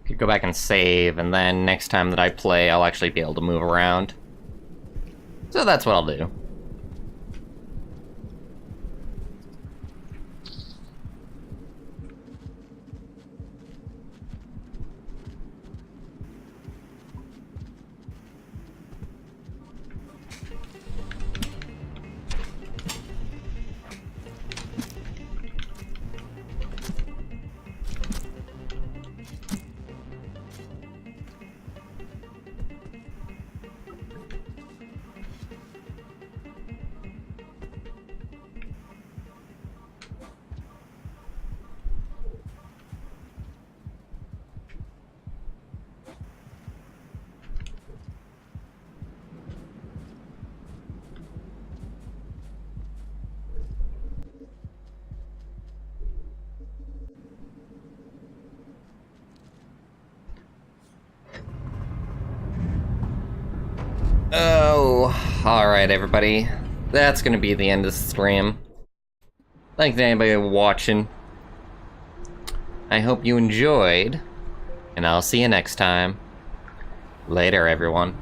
Could go back and save, and then next time that I play, I'll actually be able to move around. So that's what I'll do. Oh, alright everybody. That's gonna be the end of the stream. Thanks to anybody watching. I hope you enjoyed, and I'll see you next time. Later, everyone.